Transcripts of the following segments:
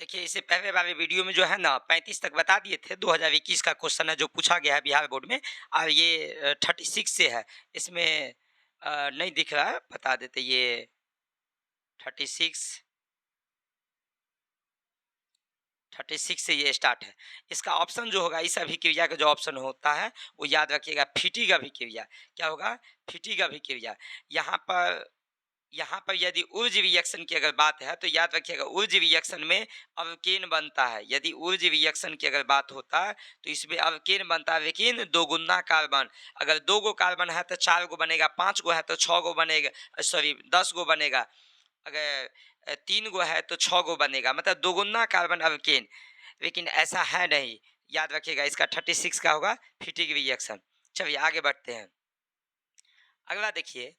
देखिए, इससे पहले वाले वीडियो में जो है ना 35 तक बता दिए थे। 2021 का क्वेश्चन है जो पूछा गया है बिहार बोर्ड में, और ये 36 से है। इसमें नहीं दिख रहा है, बता देते। ये 36 36 से ये स्टार्ट है। इसका ऑप्शन जो होगा, इस अभिक्रिया का जो ऑप्शन होता है वो याद रखिएगा, फीटिंग अभिक्रिया। क्या होगा? फीटिंग अभिक्रिया। यहाँ पर यदि ऊर्ज रिएक्शन की अगर बात है तो याद रखिएगा, ऊर्ज रिएक्शन में अल्केन बनता है। यदि ऊर्ज रिएक्शन की अगर बात होता है तो इसमें अल्केन बनता है, लेकिन दो गुना कार्बन। अगर 2 गो कार्बन है तो 4 गो बनेगा, 5 गो है तो 6 गो बनेगा, सॉरी 10 गो बनेगा। अगर 3 गो है तो 6 गो बनेगा, मतलब दोगुना कार्बन अल्केन। लेकिन ऐसा है नहीं, याद रखिएगा। इसका 36 का होगा फीटिंग रिएक्शन। चलिए आगे बढ़ते हैं। अगला देखिए,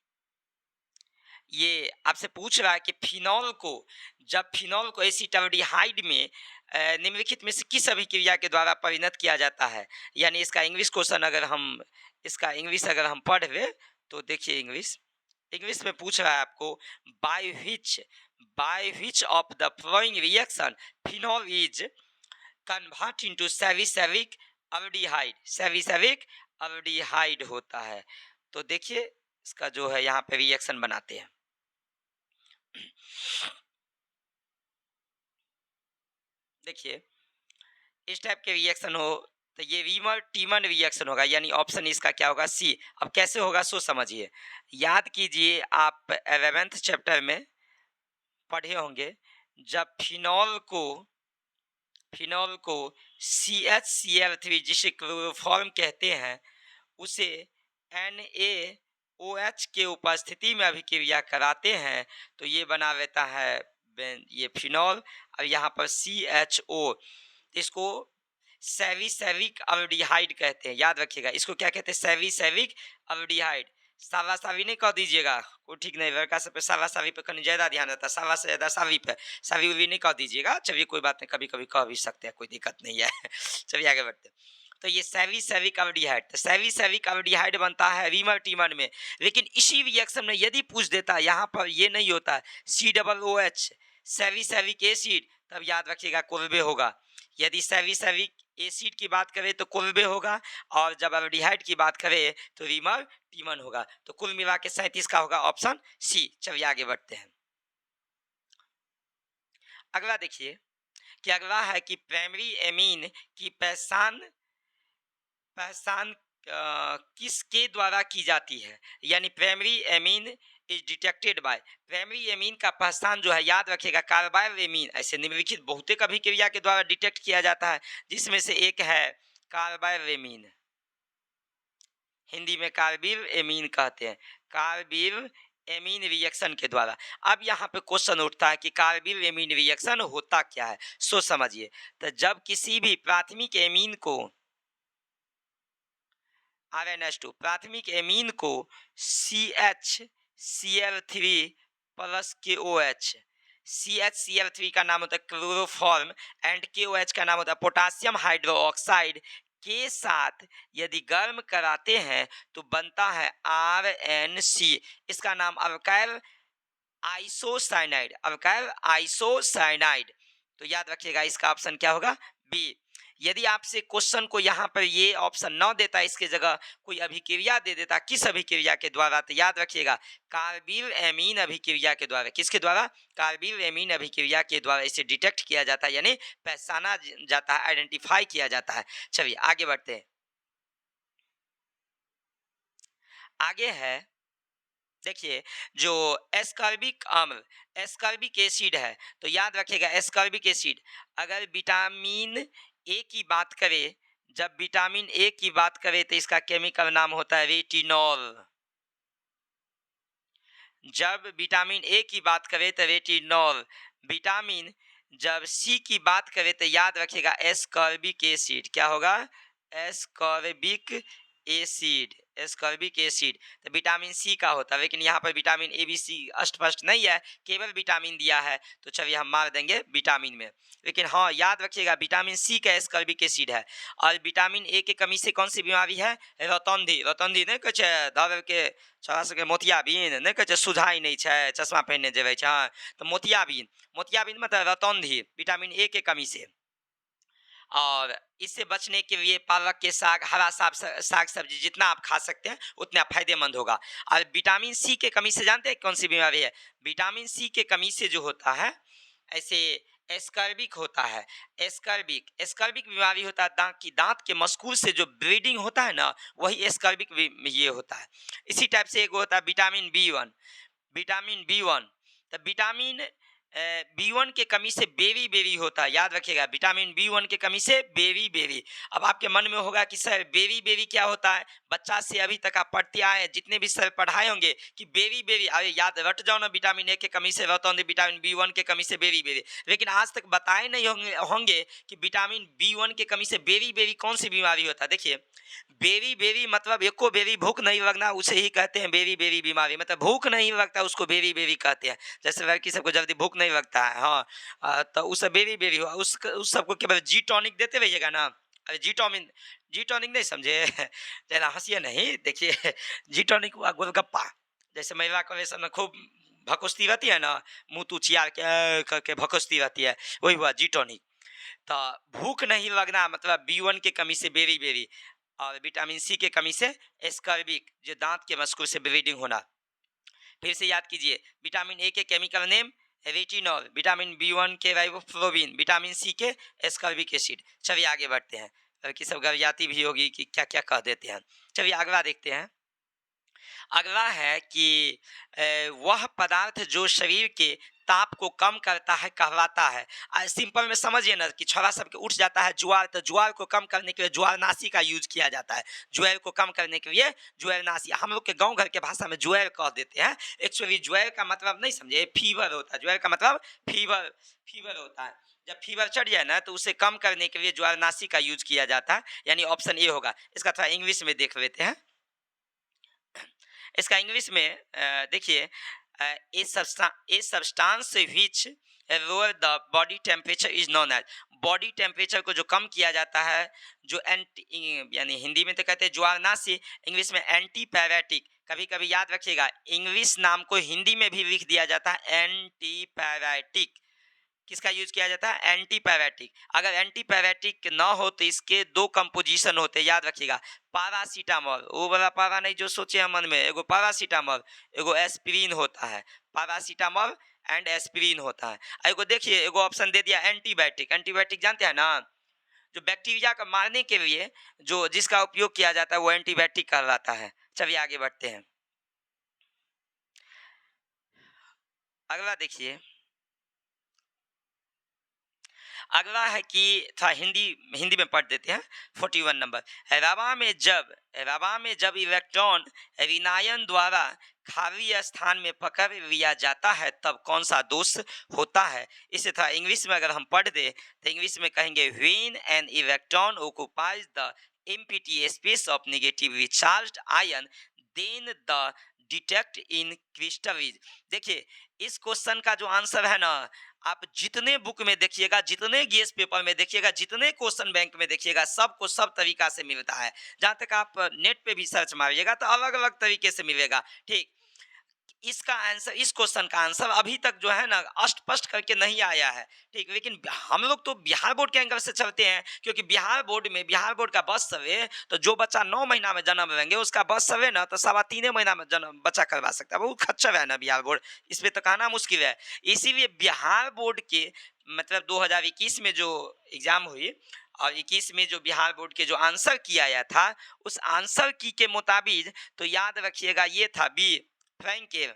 ये आपसे पूछ रहा है कि फिनॉल को, जब फिनॉल को एसीटल्डिहाइड में निम्नलिखित में से किस अभिक्रिया के द्वारा परिणत किया जाता है। यानी इसका इंग्लिश क्वेश्चन अगर हम, इसका इंग्लिश अगर हम पढ़ ले तो देखिए, इंग्लिश इंग्लिश में पूछ रहा है आपको, by which of the flowing reaction phenol is convert into salicylic aldehyde. Salicylic aldehyde होता है। तो देखिए, इसका जो है यहाँ पे रिएक्शन बनाते हैं। देखिए, इस टाइप के रिएक्शन हो तो ये रीमर टीमन रिएक्शन होगा, यानी ऑप्शन इसका क्या होगा? सी। अब कैसे होगा सो समझिए। याद कीजिए, आप 11th चैप्टर में पढ़े होंगे, जब फिनॉल को CHCl3 जिसे क्लोरोफॉर्म कहते हैं, उसे NaOH के उपस्थिति में अभिक्रिया कराते हैं तो ये बना लेता है ये फिनॉल। और यहाँ पर CHO, इसको सैलिसिलिक अल्डिहाइड कहते हैं। याद रखिएगा, इसको क्या कहते हैं? Salicylic aldehyde. सावा नहीं कह दीजिएगा, कोई ठीक नहीं। लड़का सब पे सावा पे कहीं ज़्यादा ध्यान रहता है, सावा से ज़्यादा सावी पे। सावी नहीं कह दीजिएगा। चलिए कोई बात नहीं, कभी कभी कह भी सकते हैं, कोई दिक्कत नहीं है। चलिए आगे बढ़ते हैं। तो ये सैलिसिलिक अल्डिहाइड, तो सैलिसिलिक अल्डिहाइड बनता है रीमर टीमन में। लेकिन इसी रिएक्शन में यदि पूछ देता है, यहाँ पर ये नहीं होता है, COOH सैलिसिलिक एसिड, तब याद रखिएगा कोल्बे होगा। यदि सैलिसिलिक एसिड की बात करें तो कोल्बे होगा, और जब अल्डिहाइड की बात करें तो रीमर टीमन होगा। तो कुल मिला के 37 का होगा ऑप्शन सी। चलिए आगे बढ़ते हैं। अगला देखिए कि अगला है कि प्राइमरी एमीन की पहचान किसके द्वारा की जाती है। यानी primary amine is detected by, primary amine का पहचान जो है, याद रखिएगा, कार्बाइल एमीन। ऐसे निम्नलिखित बहुतेक अभिक्रिया के द्वारा डिटेक्ट किया जाता है, जिसमें से एक है कार्बाइल एमीन। हिंदी में कार्बिल एमीन कहते हैं, कार्बिल एमीन रिएक्शन के द्वारा। अब यहाँ पे क्वेश्चन उठता है कि कार्बिल एमीन रिएक्शन होता क्या है, सो समझिए। तो जब किसी भी प्राथमिक एमीन को, RNH2 प्राथमिक एमीन को CHCl3 प्लस KOH, CHCl3 का नाम होता है क्लोरोफॉर्म, एंड KOH का नाम होता है पोटासियम हाइड्रोक्साइड, के साथ यदि गर्म कराते हैं तो बनता है RNC। इसका नाम अल्काइल आइसोसाइनाइड, अल्काइल आइसोसाइनाइड। तो याद रखिएगा, इसका ऑप्शन क्या होगा? बी। यदि आपसे क्वेश्चन को यहाँ पर ये ऑप्शन न देता, इसके जगह कोई अभिक्रिया दे देता, किस अभिक्रिया के द्वारा, तो याद रखिएगा कार्बिल एमीन अभिक्रिया के द्वारा। किसके द्वारा? कार्बिल एमीन अभिक्रिया के द्वारा इसे डिटेक्ट किया जाता है, यानी पहचाना जाता है, आइडेंटिफाई किया जाता है। चलिए आगे बढ़ते हैं। आगे है, देखिए, जो एस्कॉर्बिक अम्ल, एस्कॉर्बिक एसिड है, तो याद रखिएगा एस्कॉर्बिक एसिड, अगर विटामिन ए की बात करें, जब विटामिन ए की बात करें तो इसका केमिकल नाम होता है रेटिनॉल। जब विटामिन ए की बात करें तो रेटिनॉल। विटामिन जब सी की बात करें तो याद रखिएगा एस्कॉर्बिक एसिड। क्या होगा? Ascorbic acid. एस्कॉर्बिक एसिड, तो विटामिन सी का होता है, लेकिन यहाँ पर विटामिन ए बी सी स्पष्ट नहीं है, केवल विटामिन दिया है, तो चलिए हम मार देंगे विटामिन में। लेकिन हाँ याद रखिएगा विटामिन सी का एस्कॉर्बिक एसिड है। और विटामिन ए के कमी से कौन सी बीमारी है? रतौंधी। रतौंधी नहीं कहै छै धर के छोरा सबके मोतियाबिन नहीं कहै छै सुझाइ नहीं छै, चश्मा पहनने जेबै छै, तो मोतियाबिन, मोतियाबिन मतलब रतौंधी विटामिन ए के कमी से। और इससे बचने के लिए पालक के साग, हरा साग सब्जी जितना आप खा सकते हैं उतना फायदेमंद होगा। और विटामिन सी के कमी से जानते हैं कौन सी बीमारी है? विटामिन सी के कमी से जो होता है ऐसे एस्कर्बिक होता है। एस्कर्बिक एस्कर्बिक बीमारी होता है दांत की, दांत के मस्कूल से जो ब्लीडिंग होता है ना, वही एस्कर्बिक ये होता है। इसी टाइप से एक होता है विटामिन बी1। विटामिन बी1, तो विटामिन बी1 के कमी से बेरी बेरी होता है, याद रखिएगा विटामिन बी1 के कमी से बेरी बेरी। अब आपके मन में होगा कि सर बेरी बेरी क्या होता है? बच्चा से अभी तक आप पढ़ते आए हैं, जितने भी सर पढ़ाए होंगे कि बेरी बेरी, अरे याद रट जाओ ना, विटामिन ए के कमी से रतौंधी, विटामिन बी1 के कमी से बेरी बेरी। लेकिन आज तक बताए नहीं होंगे कि विटामिन बी1 के कमी से बेरी बेरी कौन सी बीमारी होता है। देखिए बेरी बेरी मतलब एको बेरी भूख नहीं लगना, उसे ही कहते हैं बेरी बेरी बीमारी, मतलब भूख नहीं लगता उसको बेरी बेरी कहते हैं। जैसे लड़की सबको जल्दी भूख नहीं लगता है, हाँ, तो उस बेरी बेरी हुआ, उस सबको केवल जी टॉनिक देते रहिएगा ना। अरे जी टॉनिक नहीं समझे जरा हंसिए नहीं, देखिए जी टॉनिक हुआ गोलगप्पा, जैसे महिला कॉलेज में खूब भकुस्ती रहती है ना, मुँह तू चियार के करके भकुस्ती रहती है, वही हुआ जी टॉनिक। तो भूख नहीं लगना मतलब बी1 के कमी से बेरी बेरी, और विटामिन सी के कमी से एस्कर्बिक, जो दांत के मस्कुल से ब्लीडिंग होना। फिर से याद कीजिए, विटामिन ए के chemical name retinol, vitamin B1 के राइबोफ्लोविन, विटामिन सी के एस्कर्बिक एसिड। चलिए आगे बढ़ते हैं, कि सब गरियाती भी होगी कि क्या क्या कह देते हैं। चलिए अगला देखते हैं। अगला है कि वह पदार्थ जो शरीर के ताप को कम करता है कहलाता है। सिंपल में समझिए ना कि छोरा सबके उठ जाता है ज्वार, तो ज्वार को कम करने के लिए ज्वारनाशी का यूज किया जाता है। ज्वार को कम करने के लिए ज्वारनाशी, हम लोग के गांव घर के भाषा में ज्वार कह देते हैं। एक्चुअली ज्वार का मतलब नहीं समझे, फीवर होता है। ज्वार का मतलब फीवर होता है। जब फीवर चढ़ जाए ना तो उसे कम करने के लिए ज्वारनाशी का यूज किया जाता है, यानी ऑप्शन ए होगा। इसका थोड़ा इंग्लिश में देख लेते हैं। इसका इंग्लिश में देखिए, a substance which lower the body temperature is known as. Body temperature को जो कम किया जाता है, जो एंटी, यानी हिंदी में तो कहते हैं ज्वारनाशी, इंग्लिश में एंटीपायरेटिक। कभी कभी याद रखिएगा इंग्लिश नाम को हिंदी में भी लिख दिया जाता है एंटीपायरेटिक। किसका यूज किया जाता है? एंटीपायरेटिक। अगर एंटीपायरेटिक ना हो तो इसके दो कंपोजिशन होते हैं, याद रखिएगा। पैरासीटामोल, वो वाला पारा नहीं जो सोचे हम मन में, एगो पैरासीटामोल, एगो एस्पिरिन होता है। पैरासीटामोल एंड एस्पिरिन होता है। एगो देखिए, एगो ऑप्शन दे दिया एंटीबायोटिक। एंटीबायोटिक जानते हैं ना, जो बैक्टीरिया को मारने के लिए जो जिसका उपयोग किया जाता है वो एंटीबायोटिक कहलाता है। चलिए आगे बढ़ते हैं। अगला देखिए, अगला है कि था हिंदी में पढ़ देते हैं। 41 नंबर, रवा में जब इलेक्ट्रॉन विनायन द्वारा खाली स्थान में पकड़ लिया जाता है तब कौन सा दोष होता है? इसे था इंग्लिश में अगर हम पढ़ दे तो इंग्लिश में कहेंगे when an electron occupies the empty space of negatively charged ion then the defect in crystals. देखिए इस क्वेश्चन का जो आंसर है ना, आप जितने बुक में देखिएगा, जितने गेस पेपर में देखिएगा, जितने क्वेश्चन बैंक में देखिएगा, सबको सब तरीका से मिलता है। जहाँ तक आप नेट पे भी सर्च मारिएगा तो अलग अलग तरीके से मिलेगा। ठीक, इसका आंसर, इस क्वेश्चन का आंसर अभी तक जो है ना स्पष्ट करके नहीं आया है। ठीक, लेकिन हम लोग तो बिहार बोर्ड के एंगल से चलते हैं, क्योंकि बिहार बोर्ड का बस सवे तो जो बच्चा 9 महीना में जन्म लेंगे उसका बस सवे ना तो 3.25 महीना में जन्म बच्चा करवा सकता है। बहुत खच्चर है ना बिहार बोर्ड, इस पर तो कहना मुश्किल है। इसीलिए बिहार बोर्ड के मतलब 2021 में जो एग्जाम हुई और 21 में जो बिहार बोर्ड के जो आंसर किया गया था, उस आंसर की के मुताबिक तो याद रखिएगा ये था बी फ्रैंकेल।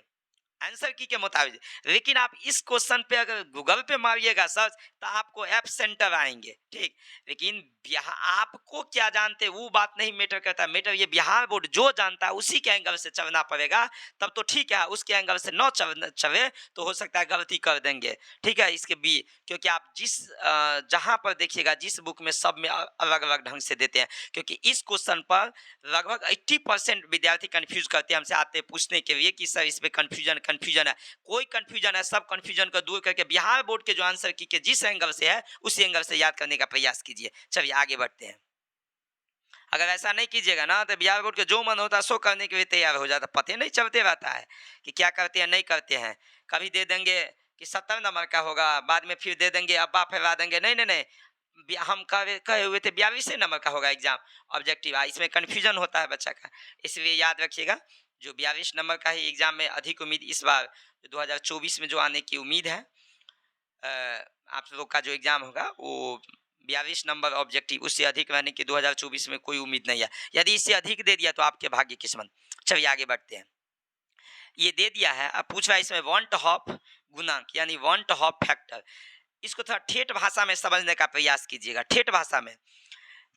आंसर की के मुताबिक। लेकिन आप इस क्वेश्चन पे अगर गूगल पे मारिएगा सर्च तो आपको ऐप सेंटर आएंगे, ठीक। लेकिन आपको क्या जानते वो बात नहीं मैटर करता, मैटर ये बिहार बोर्ड जो जानता है उसी के एंगल से चलना पड़ेगा, तब तो ठीक है। उसके एंगल से न चले तो हो सकता है गलती कर देंगे, ठीक है। इसके बी क्योंकि आप जिस जहाँ पर देखिएगा जिस बुक में सब में अलग अलग ढंग से देते हैं, क्योंकि इस क्वेश्चन पर लगभग 80% विद्यार्थी कंफ्यूज करते हैं, हमसे आते हैं पूछने के लिए कि सर इस पे कंफ्यूजन है। कोई कंफ्यूजन है, सब कंफ्यूजन को दूर करके बिहार बोर्ड के जो आंसर की के जिस एंगल से है उसी एंगल से याद करने का प्रयास कीजिए। चलिए आगे बढ़ते हैं। अगर ऐसा नहीं कीजिएगा ना तो बिहार बोर्ड के जो मन होता है सो करने के लिए तैयार हो जाता, पते नहीं चलते रहता है कि क्या करते हैं नहीं करते हैं। कभी दे देंगे कि 70 नंबर का होगा, बाद में फिर दे देंगे अब्बा फैला देंगे, नहीं नहीं नहीं हम कहे हुए थे 42 नंबर का होगा एग्जाम ऑब्जेक्टिव। इसमें कन्फ्यूजन होता है बच्चा का, इसलिए याद रखिएगा जो 42 नंबर का ही एग्जाम में अधिक उम्मीद इस बार 2024 में जो आने की उम्मीद है, आप लोग का जो एग्जाम होगा वो 42 नंबर ऑब्जेक्टिव, उससे अधिक रहने की 2024 में कोई उम्मीद नहीं है। यदि इससे अधिक दे दिया तो आपके भाग्य किस्मत। चलिए आगे बढ़ते हैं। ये दे दिया है, अब पूछ रहा है इसमें वन टॉप गुणांक यानी वन टॉप फैक्टर, इसको थोड़ा ठेठ भाषा में समझने का प्रयास कीजिएगा, ठेठ भाषा में।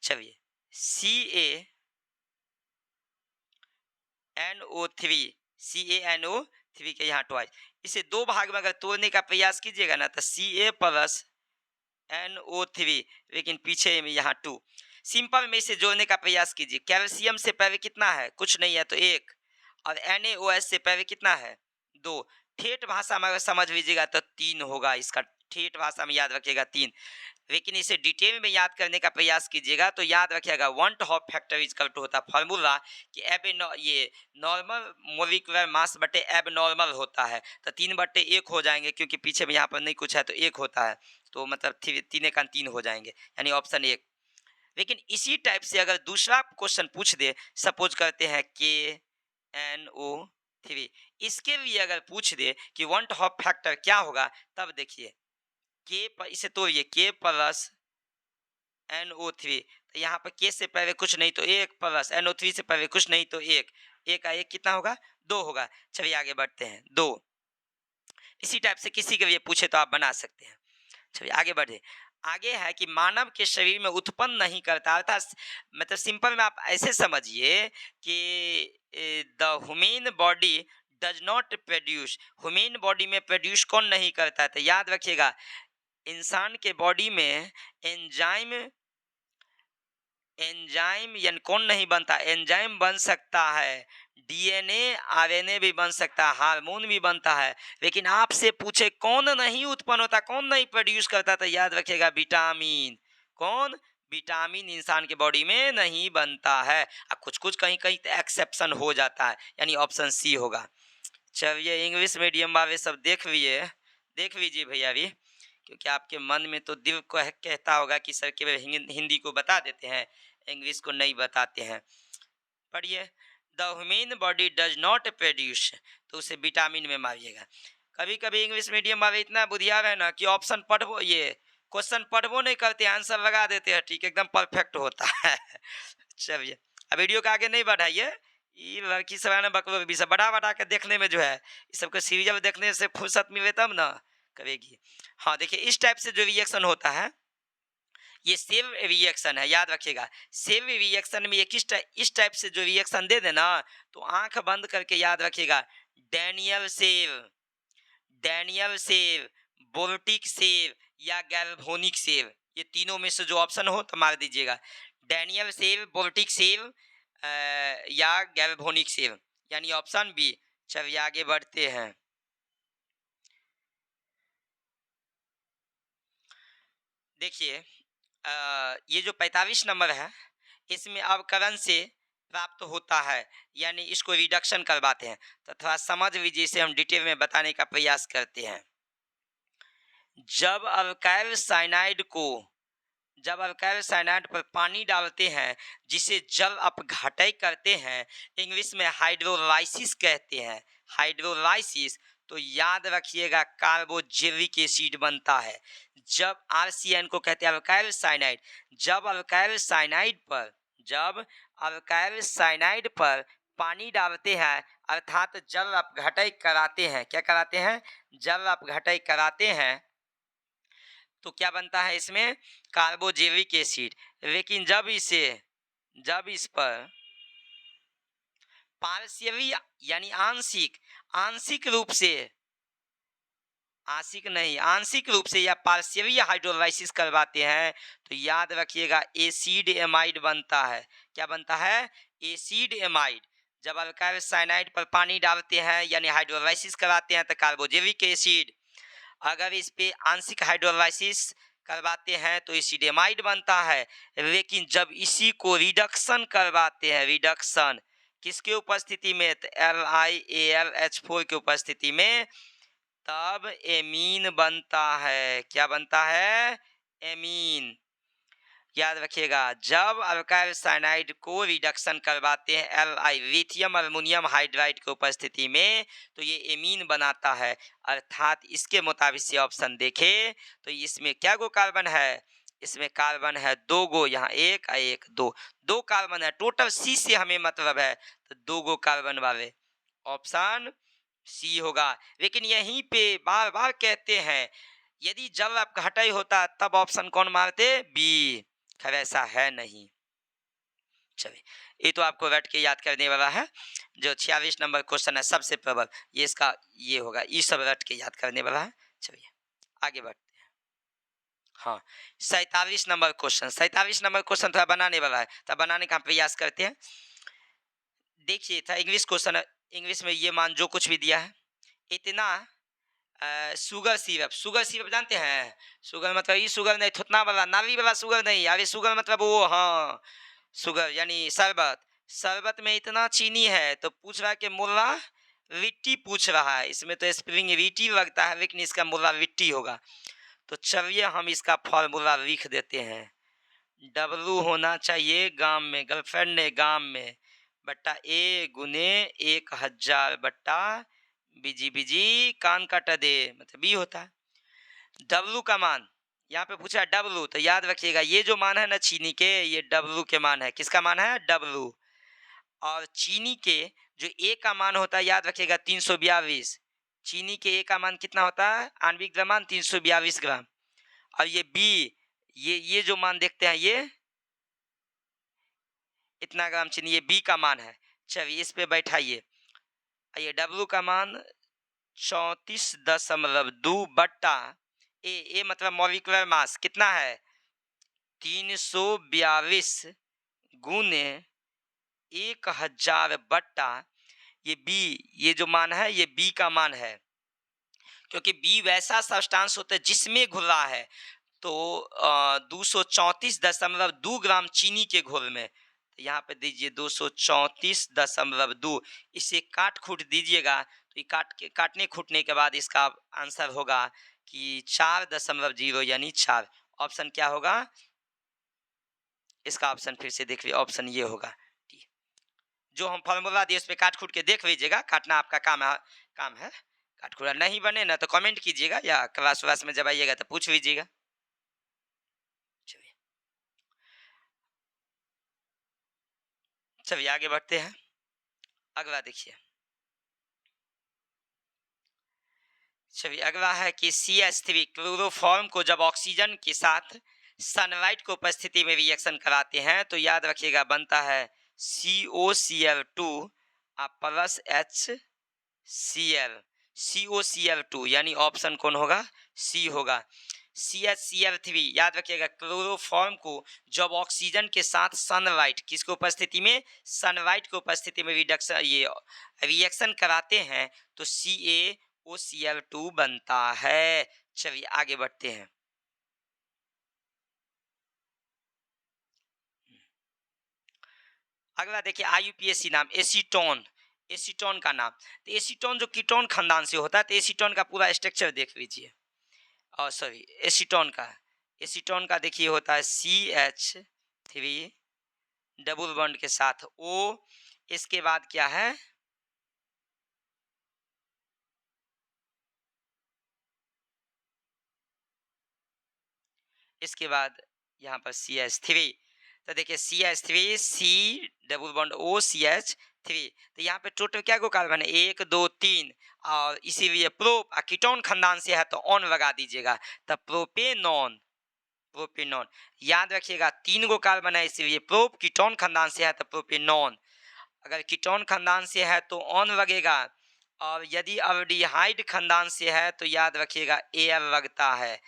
चलिए CaNO3 के यहाँ ट्वाइस, इसे दो भाग में अगर तोड़ने का प्रयास कीजिएगा ना तो Ca+NO3, लेकिन पीछे में यहाँ 2। सिंपल में इसे जोड़ने का प्रयास कीजिए। कैल्शियम से पहले कितना है, कुछ नहीं है तो 1, और NaOH से पहले कितना है 2। ठेठ भाषा में अगर समझ लीजिएगा तो 3 होगा, इसका ठेठ भाषा में याद रखिएगा 3। लेकिन इसे डिटेल में याद करने का प्रयास कीजिएगा तो याद रखिएगा one top factor is equal to होता है फॉर्मूला कि ये नॉर्मल मोलिकुलर मास बटे एब नॉर्मल होता है, तो 3/1 हो जाएंगे, क्योंकि पीछे में यहाँ पर नहीं कुछ है तो 1 होता है, तो मतलब 3 हो जाएंगे, यानी ऑप्शन 1। लेकिन इसी टाइप से अगर दूसरा क्वेश्चन पूछ दे, सपोज करते हैं KNO3, इसके लिए अगर पूछ दे कि वन टॉप फैक्टर क्या होगा, तब देखिए इसे तोड़िए K+NO3, तो यहाँ पर K से पहले कुछ नहीं तो 1 प्लस NO3 से पहले कुछ नहीं तो 1, 1 का 1 कितना होगा 2 होगा। चलिए आगे बढ़ते हैं। 2 इसी टाइप से किसी के लिए पूछे तो आप बना सकते हैं। चलिए आगे बढ़े। आगे है कि मानव के शरीर में उत्पन्न नहीं करता, अर्थात मतलब सिंपल में आप ऐसे समझिए कि the human body does not produce, human body में प्रोड्यूस कौन नहीं करता है, तो याद रखिएगा इंसान के बॉडी में एंजाइम यानी कौन नहीं बनता, एंजाइम बन सकता है, डीएनए आरएनए भी बन सकता है, हार्मोन भी बनता है, लेकिन आपसे पूछे कौन नहीं उत्पन्न होता, कौन नहीं प्रोड्यूस करता, तो याद रखिएगा विटामिन। कौन, विटामिन इंसान के बॉडी में नहीं बनता है, कुछ कुछ कहीं कहीं एक्सेप्शन हो जाता है, यानी ऑप्शन सी होगा। चलिए इंग्लिश मीडियम वाले सब देख लीजिए भैया भी, क्योंकि आपके मन में तो दिल को कहता होगा कि सर केवल हिंदी को बता देते हैं, इंग्लिश को नहीं बताते हैं। पढ़िए, the human body does not produce, तो उसे विटामिन में मारिएगा। कभी कभी इंग्लिश मीडियम वाले इतना बुधियार है ना कि ऑप्शन पढ़बो, ये क्वेश्चन पढ़बो नहीं करते, आंसर लगा देते हैं, ठीक एकदम परफेक्ट होता है। चलिए अब वीडियो का आगे नहीं बढ़ाइए, ये लड़की सब है ना बकलो भी सब बढ़ा के देखने में जो है, इस सबको सीरियल देखने से फुर्सत मिले तब ना करेगी। हाँ देखिए इस टाइप से जो रिएक्शन होता है ये सेव रिएक्शन है, याद रखिएगा। सेव रिएक्शन में एक इस टाइप से जो रिएक्शन दे देना तो आंख बंद करके याद रखिएगा, डैनियल सेव, बोल्टिक सेव या गैल्वेनिक सेव, ये तीनों में से जो ऑप्शन हो तो मार दीजिएगा, डैनियल सेव, बोल्टिक सेव या गैल्वेनिक सेव, यानी ऑप्शन बी। चलिए आगे बढ़ते हैं। देखिए ये जो 45 नंबर है इसमें अवकलन से प्राप्त होता है, यानी इसको रिडक्शन करवाते हैं, तो थोड़ा समझ लीजिए, इसे हम डिटेल में बताने का प्रयास करते हैं। जब अल्काइल साइनाइड पर पानी डालते हैं जिसे जल अपघटन करते हैं, इंग्लिश में हाइड्रोलाइसिस कहते हैं, हाइड्रोलाइसिस, तो याद रखिएगा कार्बोजेलिक एसिड बनता है। जब RCN को कहते हैं अल्काइल साइनाइड, जब अल्काइल साइनाइड पर पानी डालते हैं अर्थात जब आप घटाई कराते हैं, क्या कराते हैं, जब आप घटाई कराते हैं तो क्या बनता है इसमें, कार्बोजेविक एसिड। लेकिन जब इस पर पार्शियली यानी आंशिक आंशिक रूप से आंशिक नहीं आंशिक रूप से या पार्शियली हाइड्रोलाइसिस करवाते हैं तो याद रखिएगा एसिड एमाइड बनता है। क्या बनता है, एसिड एमाइड। जब अल्काइल साइनाइड पर पानी डालते हैं यानी हाइड्रोलाइसिस कराते हैं तो कार्बोजेविक एसिड। अगर इस पे आंशिक हाइड्रोलाइसिस करवाते हैं तो एसिड एमाइड बनता है। लेकिन जब इसी को रिडक्शन करवाते हैं, रिडक्शन किसके उपस्थिति में, LiAlH4 की उपस्थिति में, तब एमीन बनता है। क्या बनता है, एमीन। याद रखिएगा जब अल्काइल साइनाइड को रिडक्शन करवाते हैं लिथियम अल्युमिनियम हाइड्राइड की उपस्थिति में तो ये एमीन बनाता है। अर्थात इसके मुताबिक से ऑप्शन देखें तो इसमें क्या गो कार्बन है, इसमें कार्बन है 2 गो, यहाँ एक एक दो कार्बन है टोटल। सी से हमें मतलब है तो 2 गो कार्बन वाले ऑप्शन सी होगा। लेकिन यहीं पे बार बार कहते हैं यदि जब आप घटाई होता तब ऑप्शन कौन मारते, बी। खैर ऐसा है नहीं। चलिए ये तो आपको रट के याद करने वाला है। जो 46 नंबर क्वेश्चन है सबसे प्रबल ये इसका ये होगा, ये सब रट के याद करने वाला है। चलिए आगे बढ़ते हैं। हाँ 47 नंबर क्वेश्चन, 47 नंबर क्वेश्चन थोड़ा बनाने वाला है, तब बनाने का हम प्रयास करते हैं। देखिए था इंग्लिश क्वेश्चन है, इंग्लिश में ये मान जो कुछ भी दिया है इतना शुगर सिरप, शुगर सिरप जानते हैं, शुगर मतलब ये शुगर नहीं थुतना वाला नाली वाला शुगर नहीं, अरे शुगर मतलब वो, हाँ शुगर यानी शरबत, शरबत में इतना चीनी है तो पूछ रहा है कि मुल्ला लिट्टी पूछ रहा है, इसमें तो स्प्रिंग लिट्टी लगता है लेकिन इसका मुल्ला लिट्टी होगा। तो चलिए हम इसका फॉर्मूला लिख देते हैं, डब्लू होना चाहिए गाम में, गर्लफ्रेंड ने गाम में, बट्टा ए गुने 1000 बट्टा बीजी बीजी कान काटा दे, मतलब बी होता है। डब्लू का मान यहाँ पे पूछा डब्लू, तो याद रखिएगा ये जो मान है ना चीनी के, ये डब्लू के मान है, किसका मान है, डब्लू। और चीनी के जो ए का मान होता है याद रखिएगा 342, चीनी के ए का मान कितना होता है, आणविक द्रव्यमान 342 ग्राम। और ये बी, ये जो मान देखते हैं ये इतना ग्राम चीनी, ये बी का मान है। चलिए इस पे बैठाइए, ये डब्लू का मान 34.2 बट्टा ए मतलब मॉलिक्यूलर मास कितना है 342 गुने 1000 बट्टा ये बी, ये जो मान है ये बी का मान है, क्योंकि बी वैसा सब्सटेंस होता है जिसमें घुल रहा है। तो 234.2 ग्राम चीनी के घोल में, तो यहाँ पे दीजिए 234.2, इसे काट खूट दीजिएगा तो ये काटने खूटने के बाद इसका आंसर होगा कि 4.0 यानी 4। ऑप्शन क्या होगा इसका, ऑप्शन फिर से देख लीजिए, ऑप्शन ये होगा। जो हम फॉर्मूला दिए उस पर काट खूट के देख लीजिएगा, काटना आपका काम है। काट खूट नहीं बने ना तो कमेंट कीजिएगा या क्लास व्लास में जब आइएगा तो पूछ लीजिएगा। चलिए आगे बढ़ते हैं, अगला देखिए। चलिए अगला है कि CH3 क्लोरोफॉर्म को जब ऑक्सीजन के साथ सनलाइट को उपस्थिति में रिएक्शन कराते हैं तो याद रखिएगा बनता है COCl2 प्लस HCl, COCl2 यानी ऑप्शन कौन होगा, सी होगा। CHCl3 याद रखिएगा क्लोरोफॉर्म को जब ऑक्सीजन के साथ सनलाइट किसकी उपस्थिति में, सनलाइट की उपस्थिति में रिडक्शन ये रिएक्शन कराते हैं तो CaOCl2 बनता है। चलिए आगे बढ़ते हैं। अगला देखिए IUPAC नाम एसीटोन, एसीटोन का नाम, तो एसीटोन जो कीटोन खानदान से होता है तो एसीटोन का पूरा स्ट्रक्चर देख लीजिए, और सॉरी एसीटोन का देखिए होता है CH3 डबल बॉन्ड के साथ O, इसके बाद क्या है इसके बाद यहाँ पर CH3, तो देखिए CH3 C double bond O CH 3। तो यहाँ पे टोटल क्या गो कार्बन है, 1 2 3, और इसीलिए प्रोप कीटोन खानदान से है तो ऑन लगा दीजिएगा, तब प्रोपेनॉन। प्रोपेनॉन याद रखिएगा, 3 गो कार्बन है इसीलिए प्रोप, कीटोन खानदान से है तो प्रोपेनॉन। अगर कीटोन खानदान से है तो ऑन लगेगा, और यदि अल्डिहाइड खानदान से है तो याद रखिएगा एयर लगता है।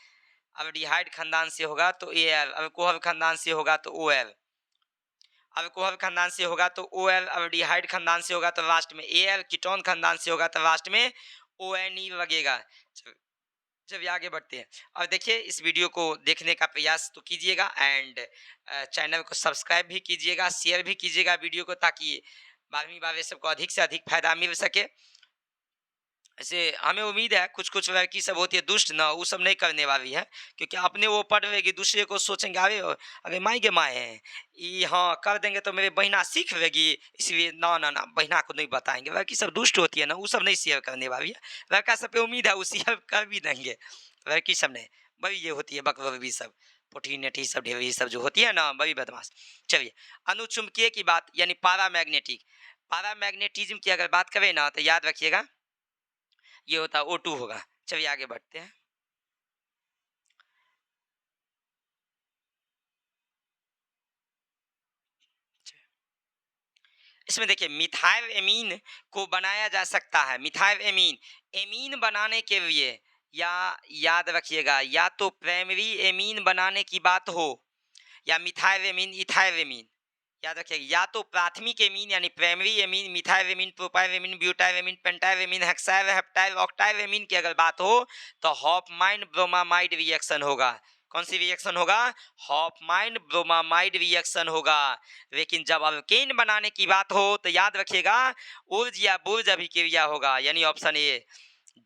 अल्डिहाइड खानदान से होगा तो एयर, अल्कोहल खानदान से होगा तो ओएल, अल्कोहल खानदान से होगा तो ओएल, अल्डिहाइड खानदान से होगा तो लास्ट में एल, कीटोन खानदान से होगा तो लास्ट में ओएनई लगेगा। चलिए आगे बढ़ते हैं। और देखिए इस वीडियो को देखने का प्रयास तो कीजिएगा, एंड चैनल को सब्सक्राइब भी कीजिएगा, शेयर भी कीजिएगा वीडियो को, ताकि 12वीं वाले सबको अधिक से अधिक फायदा मिल सके। ऐसे हमें उम्मीद है कुछ कुछ लड़की सब होती है दुष्ट ना, वो सब नहीं करने वाली है, क्योंकि अपने वो पढ़ लेगी, दूसरे को सोचेंगे अरे अरे माई के माए हैं ये, हाँ कर देंगे तो मेरे बहना सीख लेगी, इसलिए ना ना ना बहना को नहीं बताएंगे। लड़की सब दुष्ट होती है ना, वो सब नहीं शेयर करने वाली है। लड़का सब पे उम्मीद है वो शेयर कर भी देंगे, लड़की सब ने बड़ी ये होती है बकबी सब, पोठी नेठी सब ढेरी सब जो होती है ना, बड़ी बदमाश। चलिए अनुचुंबकीय की बात यानी पारामैग्नेटिक, पारामैग्नेटिज्म की अगर बात करें ना तो याद रखिएगा ये होता O2 होगा। चलिए आगे बढ़ते हैं। इसमें देखिए मिथाइल एमीन को बनाया जा सकता है। मिथाइल एमीन, एमीन बनाने के लिए या याद रखिएगा या तो प्राइमरी एमीन बनाने की बात हो या मिथाइल एमीन इथाइल एमीन, याद रखिएगा या तो प्राथमिक एमीन यानी primary amine, methyl amine, propyl amine, butyl amine, pentyl amine, hexyl, heptyl, octyl amine की अगर बात हो तो हॉफमाइन ब्रोमामाइड रिएक्शन होगा। कौन सी रिएक्शन होगा, हॉफमाइन ब्रोमामाइड रिएक्शन होगा। लेकिन जब अल्केन बनाने की बात हो तो याद रखिएगा उर्ज या बुर्ज अभिक्रिया होगा, यानी ऑप्शन ए।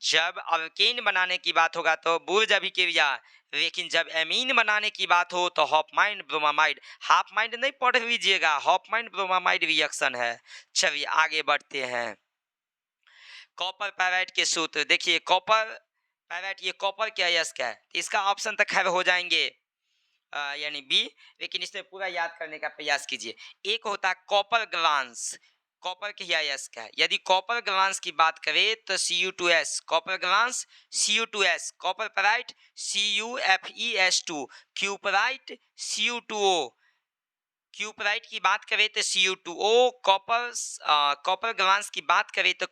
जब अल्केन बनाने की बात होगा तो बुर्ज अभिक्रिया, लेकिन जब एमीन बनाने की बात हो तो हॉफमाइन ब्रोमामाइड। हाफमाइड नहीं पढ़ लीजिएगा, हॉफमाइन ब्रोमामाइड रिएक्शन है। चलिए आगे बढ़ते हैं। कॉपर पैराइट के सूत्र देखिए, कॉपर पैराइट ये कॉपर के अयस्क है, इसका ऑप्शन तक खैर हो जाएंगे यानी बी, लेकिन इसमें पूरा याद करने का प्रयास कीजिए। एक होता है कॉपर ग्लांस, कॉपर के ही अयस्क है। यदि कॉपर ग्लांस की बात करें तो Cu2s, copper glance Cu2s, copper pyrite CuFeS2, cuprite Cu2O, cuprite की बात करें तो Cu2O, कॉपर ग्लांस की बात करें तो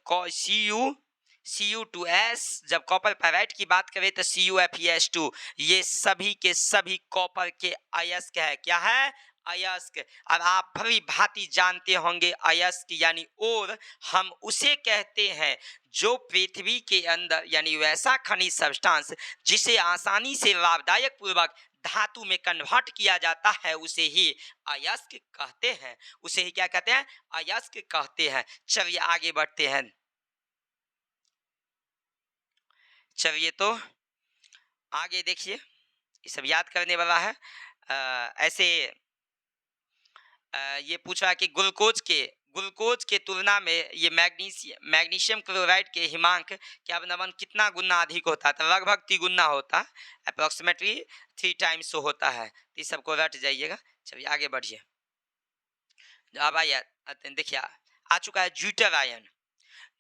Cu2s, जब कॉपर पैराइट की बात करें तो CuFeS2। ये सभी के सभी कॉपर के अयस्क है। क्या है, अयस्क। और आप भली भांति जानते होंगे अयस्क यानी और हम उसे कहते हैं जो पृथ्वी के अंदर यानी वैसा खनिज सब्सटेंस जिसे आसानी से लाभदायक पूर्वक धातु में कन्वर्ट किया जाता है उसे ही अयस्क कहते हैं, उसे ही क्या कहते हैं, अयस्क कहते हैं। चलिए आगे बढ़ते हैं। चलिए तो आगे देखिए, ये सब याद करने वाला है। ऐसे ये पूछा कि ग्लूकोज के तुलना में ये मैग्नीशियम क्लोराइड के हिमांक क्या नमन कितना गुना अधिक होता है, तो लगभग 3 गुना होता है, अप्रोक्सीमेटली 3 टाइम्स होता है। तो इस सबको रट जाइएगा। चलिए आगे बढ़िए। अब आइए देखिए आ चुका है ज्यूटर आयन।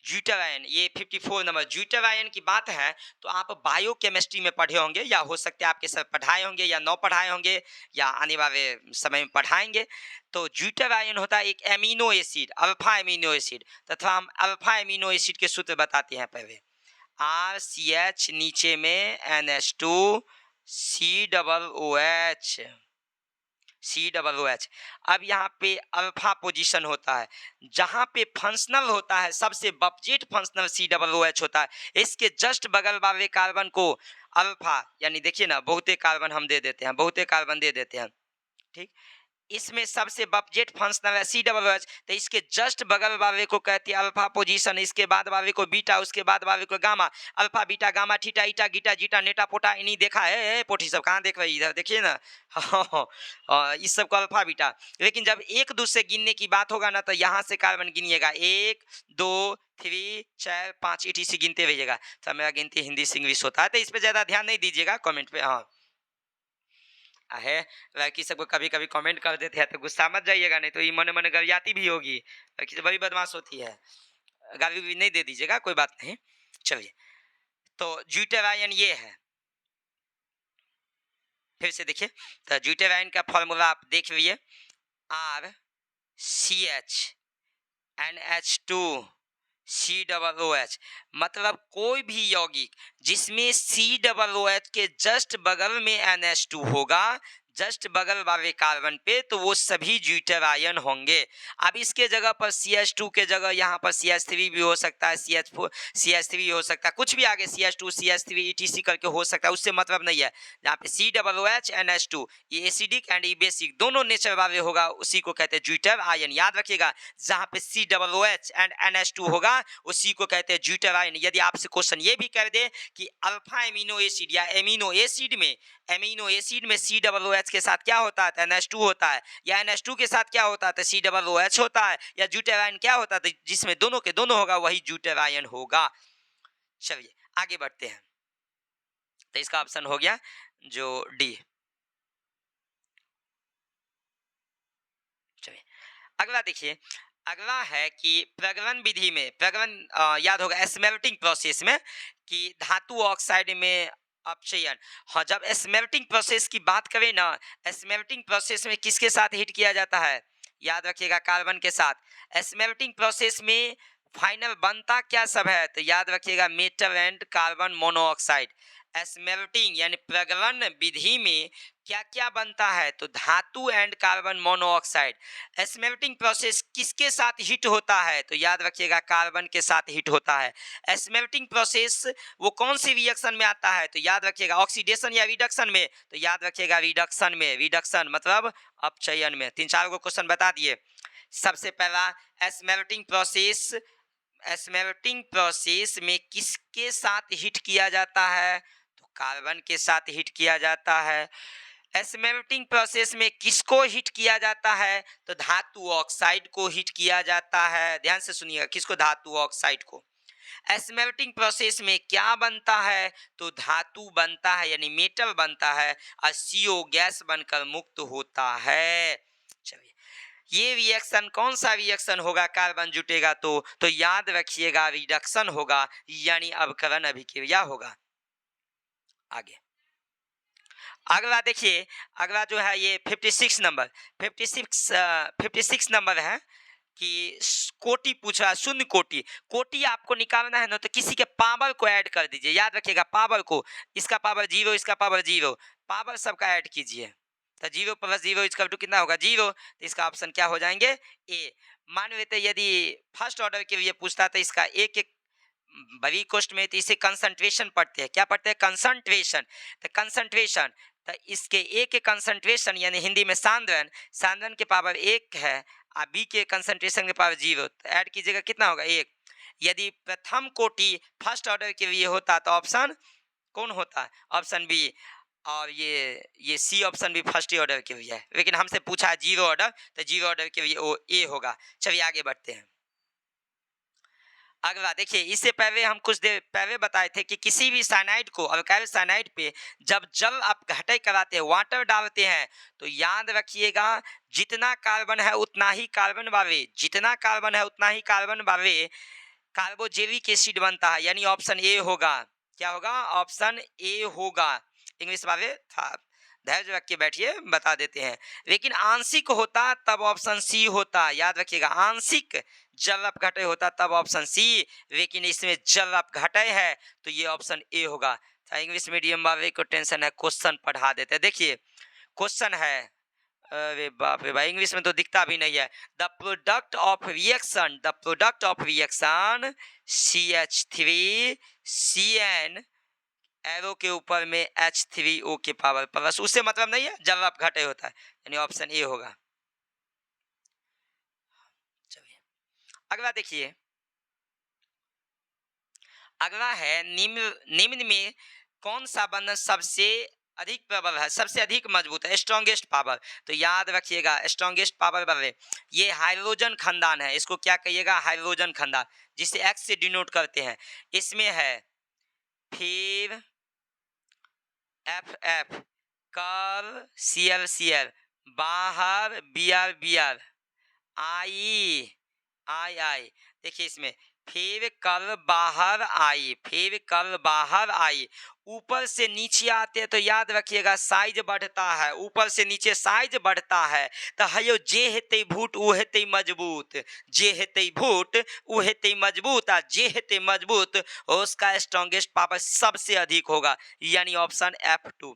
ज्यूटर आयन ये 54 नंबर ज्यूटर आयन की बात है तो आप बायो केमिस्ट्री में पढ़े होंगे, या हो सकते हैं आपके सर पढ़ाए होंगे या न पढ़ाए होंगे, या आने वाले समय में पढ़ाएंगे। तो ज्यूटर आयन होता है एक amino acid, alpha amino acid, तथा हम अल्फा एमिनो एसिड के सूत्र बताते हैं। पहले RCH, नीचे में NH2 COOH, COOH। अब यहाँ पे अल्फा पोजीशन होता है, जहाँ पे फंक्शनल होता है सबसे बपजेट फंक्शनल COOH होता है। इसके जस्ट बगल वाले कार्बन को अल्फा यानी देखिए ना बहुते कार्बन हम दे देते हैं, बहुते कार्बन दे देते हैं, ठीक। इसमें सबसे बपजेट फंक्शनल है COOH, तो इसके जस्ट बगल वाले को कहते हैं अल्फा पोजीशन, इसके बाद वाले को बीटा, उसके बाद वाले को gamma. Alpha beta gamma theta eta गीटा जीटा नेटा पोटा इन्हीं देखा है, पोठी सब कहाँ देख रही, इधर देखिए ना। इस सब को अल्फा बीटा। लेकिन जब एक दूसरे गिनने की बात होगा ना तो यहाँ से कार्बन गिनिएगा 1 2 3 4 5 ETC गिनते रहिएगा। तो मेरा गिनती हिंदी से इंग्लिश होता है तो इस पर ज्यादा ध्यान नहीं दीजिएगा, कमेंट पे। हाँ आहे लड़की सबको कभी कभी कमेंट कर देते हैं तो गुस्सा मत जाइएगा, नहीं तो ये मन मन गरियाती भी होगी, लड़की तो बड़ी बदमाश होती है, गाली भी नहीं दे दीजिएगा, कोई बात नहीं। चलिए, तो ज्यूटेरायन ये है, फिर से देखिए, तो ज्यूटेरायन का फॉर्मूला आप देख लिए, RCH NH2COOH, मतलब कोई भी यौगिक जिसमें COOH के जस्ट बगल में NH2 होगा, जस्ट बगल वाले कार्बन पे, तो वो सभी ज्यूटेरायन होंगे। अब इसके जगह पर CH2 के जगह यहाँ पर CH3 भी हो सकता है, CH4 CH3 हो सकता है, कुछ भी आगे CH2 CH3 ETC करके हो सकता है, उससे मतलब नहीं है। जहाँ पे COOH NH2 ये एसिडिक एंड ये बेसिक दोनों नेचर वाले होगा, उसी को कहते हैं ज्यूटेरायन। याद रखिएगा, जहाँ पे COOH एंड NH2 होगा उसी को कहते हैं ज्यूटेरायन। यदि आपसे क्वेश्चन ये भी कर दे कि अल्फा एमिनो एसिड या एमिनो एसिड में COOH के साथ क्या होता है, NH2 होता है, या NH2 के साथ क्या होता है, तो COOH होता है, या ज्यूटेरायन क्या होता है, जिसमें दोनों के दोनों होगा वही ज्यूटेरायन होगा। चलिए आगे बढ़ते हैं, तो इसका ऑप्शन हो गया जो डी। चलिए अगला देखिए, अगला है कि प्रगलन विधि में, प्रगलन याद होगा स्मेल्टिंग प्रोसेस में, कि धातु ऑक्साइड में अपचयन। हाँ, जब स्मेल्टिंग प्रोसेस की बात करें ना, स्मेल्टिंग प्रोसेस में किसके साथ हीट किया जाता है, याद रखिएगा कार्बन के साथ। स्मेल्टिंग प्रोसेस में फाइनल बनता क्या सब है, तो याद रखिएगा metal and carbon monoxide. Smelting यानी प्रगलन विधि में क्या क्या बनता है, तो धातु and carbon monoxide. Smelting process किसके साथ हीट होता है, तो याद रखिएगा कार्बन के साथ हीट होता है। स्मेल्टिंग प्रोसेस वो कौन सी रिएक्शन में आता है, तो याद रखिएगा ऑक्सीडेशन या रिडक्शन में, तो याद रखिएगा रिडक्शन में। रिडक्शन मतलब अपचयन में। 3-4 को क्वेश्चन बता दिए। सबसे पहला, स्मेल्टिंग प्रोसेस में किसके साथ हीट किया जाता है, तो कार्बन के साथ हीट किया जाता है। स्मेल्टिंग प्रोसेस में किसको हीट किया जाता है, तो धातु ऑक्साइड को हीट किया जाता है। ध्यान से सुनिएगा, किसको, धातु ऑक्साइड को। स्मेल्टिंग प्रोसेस में क्या बनता है, तो धातु बनता है यानी मेटल बनता है, और CO गैस बनकर मुक्त होता है। चलिए, ये रिएक्शन कौन सा रिएक्शन होगा, कार्बन जुटेगा तो याद रखिएगा रिडक्शन होगा, यानी अवकरण अभिक्रिया होगा। आगे अगला देखिए, अगला जो है ये 56 नंबर है कि कोटि पूछ रहा है, शून्य कोटि। कोटि आपको निकालना है ना, तो किसी के पावर को ऐड कर दीजिए। याद रखिएगा पावर को, इसका पावर 0, इसका पावर 0, पावर सबका ऐड कीजिए। तो 0 + 0 = कितना होगा, 0। तो इसका ऑप्शन क्या हो जाएंगे, ए। मान लेते यदि फर्स्ट ऑर्डर के लिए पूछता तो इसका एक एक बड़ी कोष्ट में, तो इसे कंसंट्रेशन पढ़ते हैं। क्या पढ़ते हैं, कंसंट्रेशन। तो कंसंट्रेशन, तो इसके ए के कंसंट्रेशन यानी हिंदी में सांद्रण, सांद्रण के पावर 1 है, और बी के कंसंट्रेशन के पावर 0, तो ऐड कीजिएगा कितना होगा, 1। यदि प्रथम कोटि फर्स्ट ऑर्डर के लिए होता तो ऑप्शन कौन होता, ऑप्शन बी। और ये सी ऑप्शन भी फर्स्ट ऑर्डर के लिए है, लेकिन हमसे पूछा है 0 ऑर्डर, तो 0 ऑर्डर के लिए वो ए होगा। चलिए आगे बढ़ते हैं। अगला देखिए, इससे पहले हम कुछ देर पहले बताए थे कि किसी भी साइनाइड को, अल्काइल साइनाइड पे जब जल आप घटाई कराते हैं, वाटर डालते हैं, तो याद रखिएगा जितना कार्बन है उतना ही कार्बन वाले, जितना कार्बन है उतना ही कार्बन वाले कार्बोजेलिक एसिड बनता है, यानी ऑप्शन ए होगा। क्या होगा, ऑप्शन ए होगा। इंग्लिश वाले था, धैर्य रख के बैठिए, बता देते हैं। लेकिन आंशिक होता तब ऑप्शन सी होता, याद रखिएगा। आंशिक जल अपघटय होता तब ऑप्शन सी, लेकिन इसमें जल अपघटय है तो ये ऑप्शन ए होगा। इंग्लिश मीडियम वाले को टेंशन है, क्वेश्चन पढ़ा देते हैं। देखिए क्वेश्चन है, अरे बाप रे भाई, इंग्लिश में तो दिखता भी नहीं है। The product of reaction CH3CN, arrow के ऊपर में H3O के पावर प्लस, उससे मतलब नहीं है, जल अपघटय होता है, यानी ऑप्शन ए होगा। चलिए अगला देखिए, अगला है निम्न में कौन सा बंधन सबसे अधिक प्रबल है, सबसे अधिक मजबूत है, स्ट्रॉन्गेस्ट पावर। तो याद रखिएगा स्ट्रॉन्गेस्ट पावर वाले ये हाइड्रोजन खानदान है। इसको क्या कहिएगा, हाइड्रोजन खानदान, जिसे एक्स से डिनोट करते हैं। इसमें है फिर FF कर सीएल सीएल, बाहर बियर बियर, आई आई आई। देखिए इसमें फिर कल बाहर आई, फिर कल बाहर आई। ऊपर से नीचे आते हैं तो याद रखिएगा साइज बढ़ता है, ऊपर से नीचे साइज बढ़ता है। तो हयो जे हेते भूट उ हेते मजबूत, जे हेते भूट उ हेते मजबूत, आ जे हेते मजबूत उसका स्ट्रॉन्गेस्ट पावर सबसे अधिक होगा, यानी ऑप्शन F2।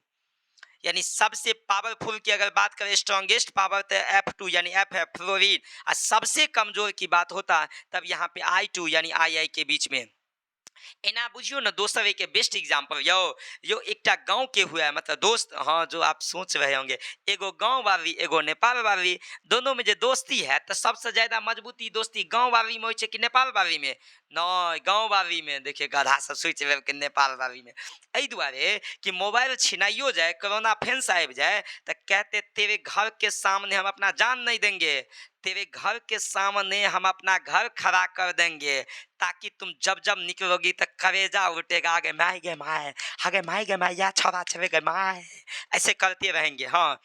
यानी सबसे पावरफुल की अगर बात करें स्ट्रॉन्गेस्ट पावर तो F2 यानी F है फ्लोरीन, और सबसे कमजोर की बात होता तब यहाँ पे I2 यानी आई के बीच में। एना बुझियो ना दोस्तों एक बेस्ट एग्जांपल यो एकटा गांव के हुआ है, मतलब दोस्त, हाँ जो आप सोच रहे होंगे एगो गांव वाली एगो नेपाल वाली, दोनों में जो दोस्ती है तो सबसे ज्यादा मजबूती दोस्ती गांव वाली में होय छै कि नेपाल वाली में? नहीं, गांव वाली में। देखिए गधा सब सोच रहे कि नेपाल वाली में, एहि दुआरे कि मोबाइल छिनाइयो जाए, कोरोना फेंस आबि जाए तो कहते तेरे घर के सामने हम अपना जान नहीं देंगे, तेरे घर के सामने हम अपना घर खड़ा कर देंगे, ताकि तुम जब जब निकलोगी तो कलेजा उठेगा, आगे माए गे माए, आगे माए गे माए, या छोरा छवे गे माए, ऐसे करते रहेंगे। हाँ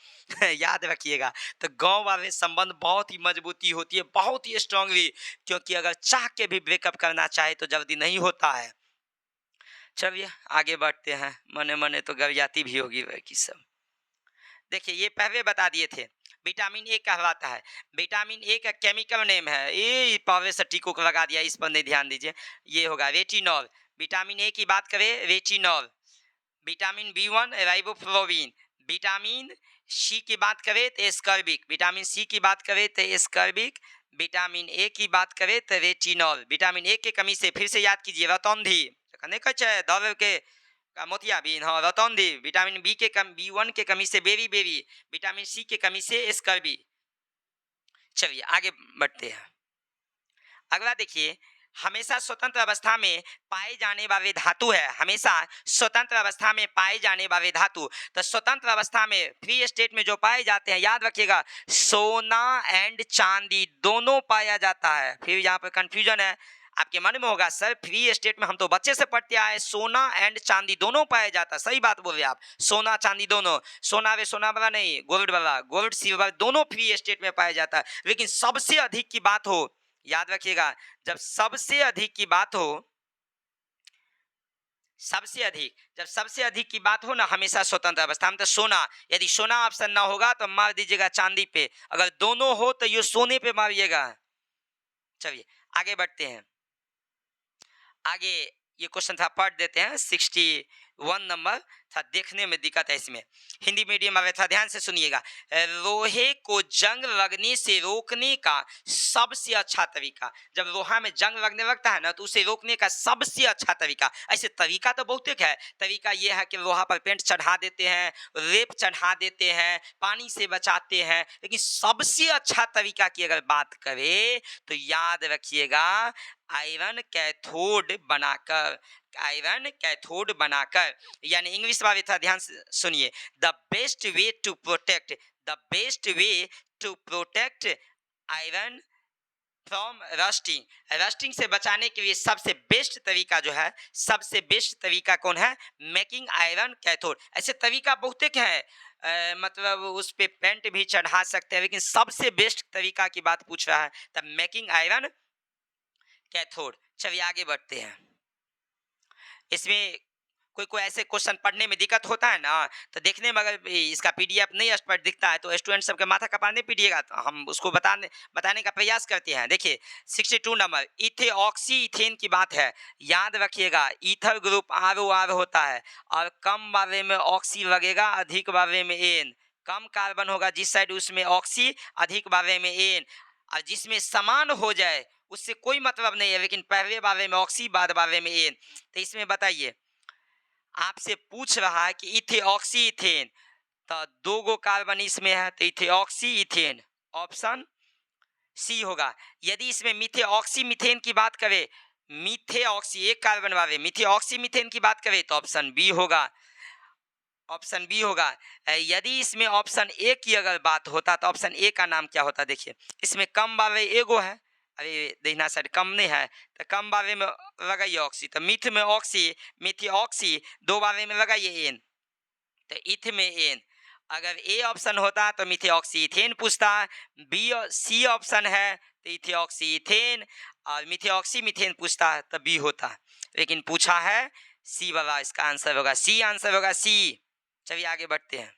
याद रखिएगा। तो गांव वाले संबंध बहुत ही मजबूती होती है, बहुत ही स्ट्रांगली, क्योंकि अगर चाह के भी ब्रेकअप करना चाहे तो जल्दी नहीं होता है। चलिए आगे बढ़ते हैं, मने मने तो गरियाती भी होगी लड़की सब। देखिए ये पहले बता दिए थे, विटामिन ए कहलाता है। विटामिन ए का केमिकल नेम है, ये पहले से टीको को लगा दिया, इस पर नहीं ध्यान दीजिए, ये होगा रेटिनॉल। विटामिन ए की बात करें retinol. Vitamin B1 riboflavin. Vitamin C की बात करें तो एस्कर्बिक। विटामिन सी की बात करें तो एस्कर्बिक। विटामिन ए की बात करें तो रेटिनॉल। विटामिन ए के कमी से फिर से याद कीजिए रतौंधी, नहीं कहे दौड़ के मोतियाबिंद, हाँ रतौंधी। विटामिन बी के B1 के कमी से बेरी बेरी। विटामिन सी के कमी से एस्कर्बी। चलिए आगे बढ़ते हैं। अगला देखिए, हमेशा स्वतंत्र अवस्था में पाए जाने वाले धातु है, हमेशा स्वतंत्र अवस्था में पाए जाने वाले धातु। तो स्वतंत्र अवस्था में फ्री स्टेट में जो पाए जाते हैं, याद रखिएगा सोना एंड चांदी दोनों पाया जाता है। फिर यहाँ पर कंफ्यूजन है आपके मन में होगा, सर फ्री स्टेट में हम तो बच्चे से पढ़ते आए सोना एंड चांदी दोनों पाया जाता है। सही बात बोले आप, सोना चांदी दोनों, सोना वे सोना वाला नहीं, गोल्ड वाला, गोल्ड सिल्वर दोनों फ्री स्टेट में पाया जाता है। लेकिन सबसे अधिक की बात हो, याद रखिएगा जब सबसे अधिक की बात हो, जब सबसे अधिक की बात हो ना, हमेशा स्वतंत्र अवस्था में तो सोना, यदि सोना ऑप्शन ना होगा तो मार दीजिएगा चांदी पे, अगर दोनों हो तो ये सोने पे मारिएगा। चलिए आगे बढ़ते हैं। आगे ये क्वेश्चन था, पढ़ देते हैं। 61 नंबर था, देखने में दिक्कत है इसमें, हिंदी मीडियम में था, ध्यान से सुनिएगा। लोहे को जंग लगने से रोकने का सबसे अच्छा तरीका, जब लोहा में जंग लगने लगता है ना तो उसे रोकने का सबसे अच्छा तरीका, ऐसे तरीका तो बहुत है। तरीका ये है कि लोहा पर पेंट चढ़ा देते हैं, रेप चढ़ा देते हैं, पानी से बचाते हैं, लेकिन सबसे अच्छा तरीका की अगर बात करें तो याद रखिएगा आयरन कैथोड बनाकर, आयरन कैथोड बनाकर, यानी इंग्लिश वाले था, ध्यान से सुनिए। The best way to protect, the best way to protect iron from rusting, rusting से बचाने के लिए सबसे बेस्ट तरीका जो है, सबसे बेस्ट तरीका कौन है? Making iron cathode. ऐसे तरीका बहुत है, मतलब उस पे पेंट भी चढ़ा सकते हैं, लेकिन सबसे बेस्ट तरीका की बात पूछ रहा है, तब मेकिंग आयरन कैथोड। चलिए आगे बढ़ते हैं। इसमें कोई कोई ऐसे क्वेश्चन पढ़ने में दिक्कत होता है ना, तो देखने में अगर इसका पीडीएफ नहीं स्पष्ट दिखता है तो स्टूडेंट सबके माथा कपाने पीटिएगा, तो हम उसको बताने का प्रयास करते हैं। देखिए 62 नंबर, इथेऑक्सी इथेन की बात है, याद रखिएगा ईथर ग्रुप ROR होता है, और कम वाले में ऑक्सी लगेगा, अधिक वाले में एन, कम कार्बन होगा जिस साइड उसमें ऑक्सी, अधिक वाले में एन, और जिसमें समान हो जाए उससे कोई मतलब नहीं है, लेकिन पहले वाले में ऑक्सी बाद वाले में एन। तो इसमें बताइए, आपसे पूछ रहा है कि इथेऑक्सी इथेन, तो दो गो कार्बन इसमें है तो इथेऑक्सी इथेन, ऑप्शन सी होगा। यदि इसमें मिथेऑक्सी मीथेन की बात करें, मिथेऑक्सी एक कार्बन वाले मिथेऑक्सी मीथेन की बात करें तो ऑप्शन बी होगा, ऑप्शन बी होगा। यदि इसमें ऑप्शन ए की अगर बात होता तो ऑप्शन ए का नाम क्या होता? देखिए इसमें कम वाले एगो है, अरे दहिना साइड कम नहीं है तो कम वाले में लगाइए ऑक्सी, तो मिथ में ऑक्सी, मिथी ऑक्सी, दो वाले में लगाइए एन, तो इथ में एन, अगर ए ऑप्शन होता तो मिथियोक्सी-इथेन पूछता, बी और सी ऑप्शन है तो इथियोक्सी-इथेन, और मिथियोक्सी-मीथेन पूछता तो बी होता, लेकिन पूछा है सी वाला, इसका आंसर होगा सी, आंसर होगा सी। चलिए आगे बढ़ते हैं।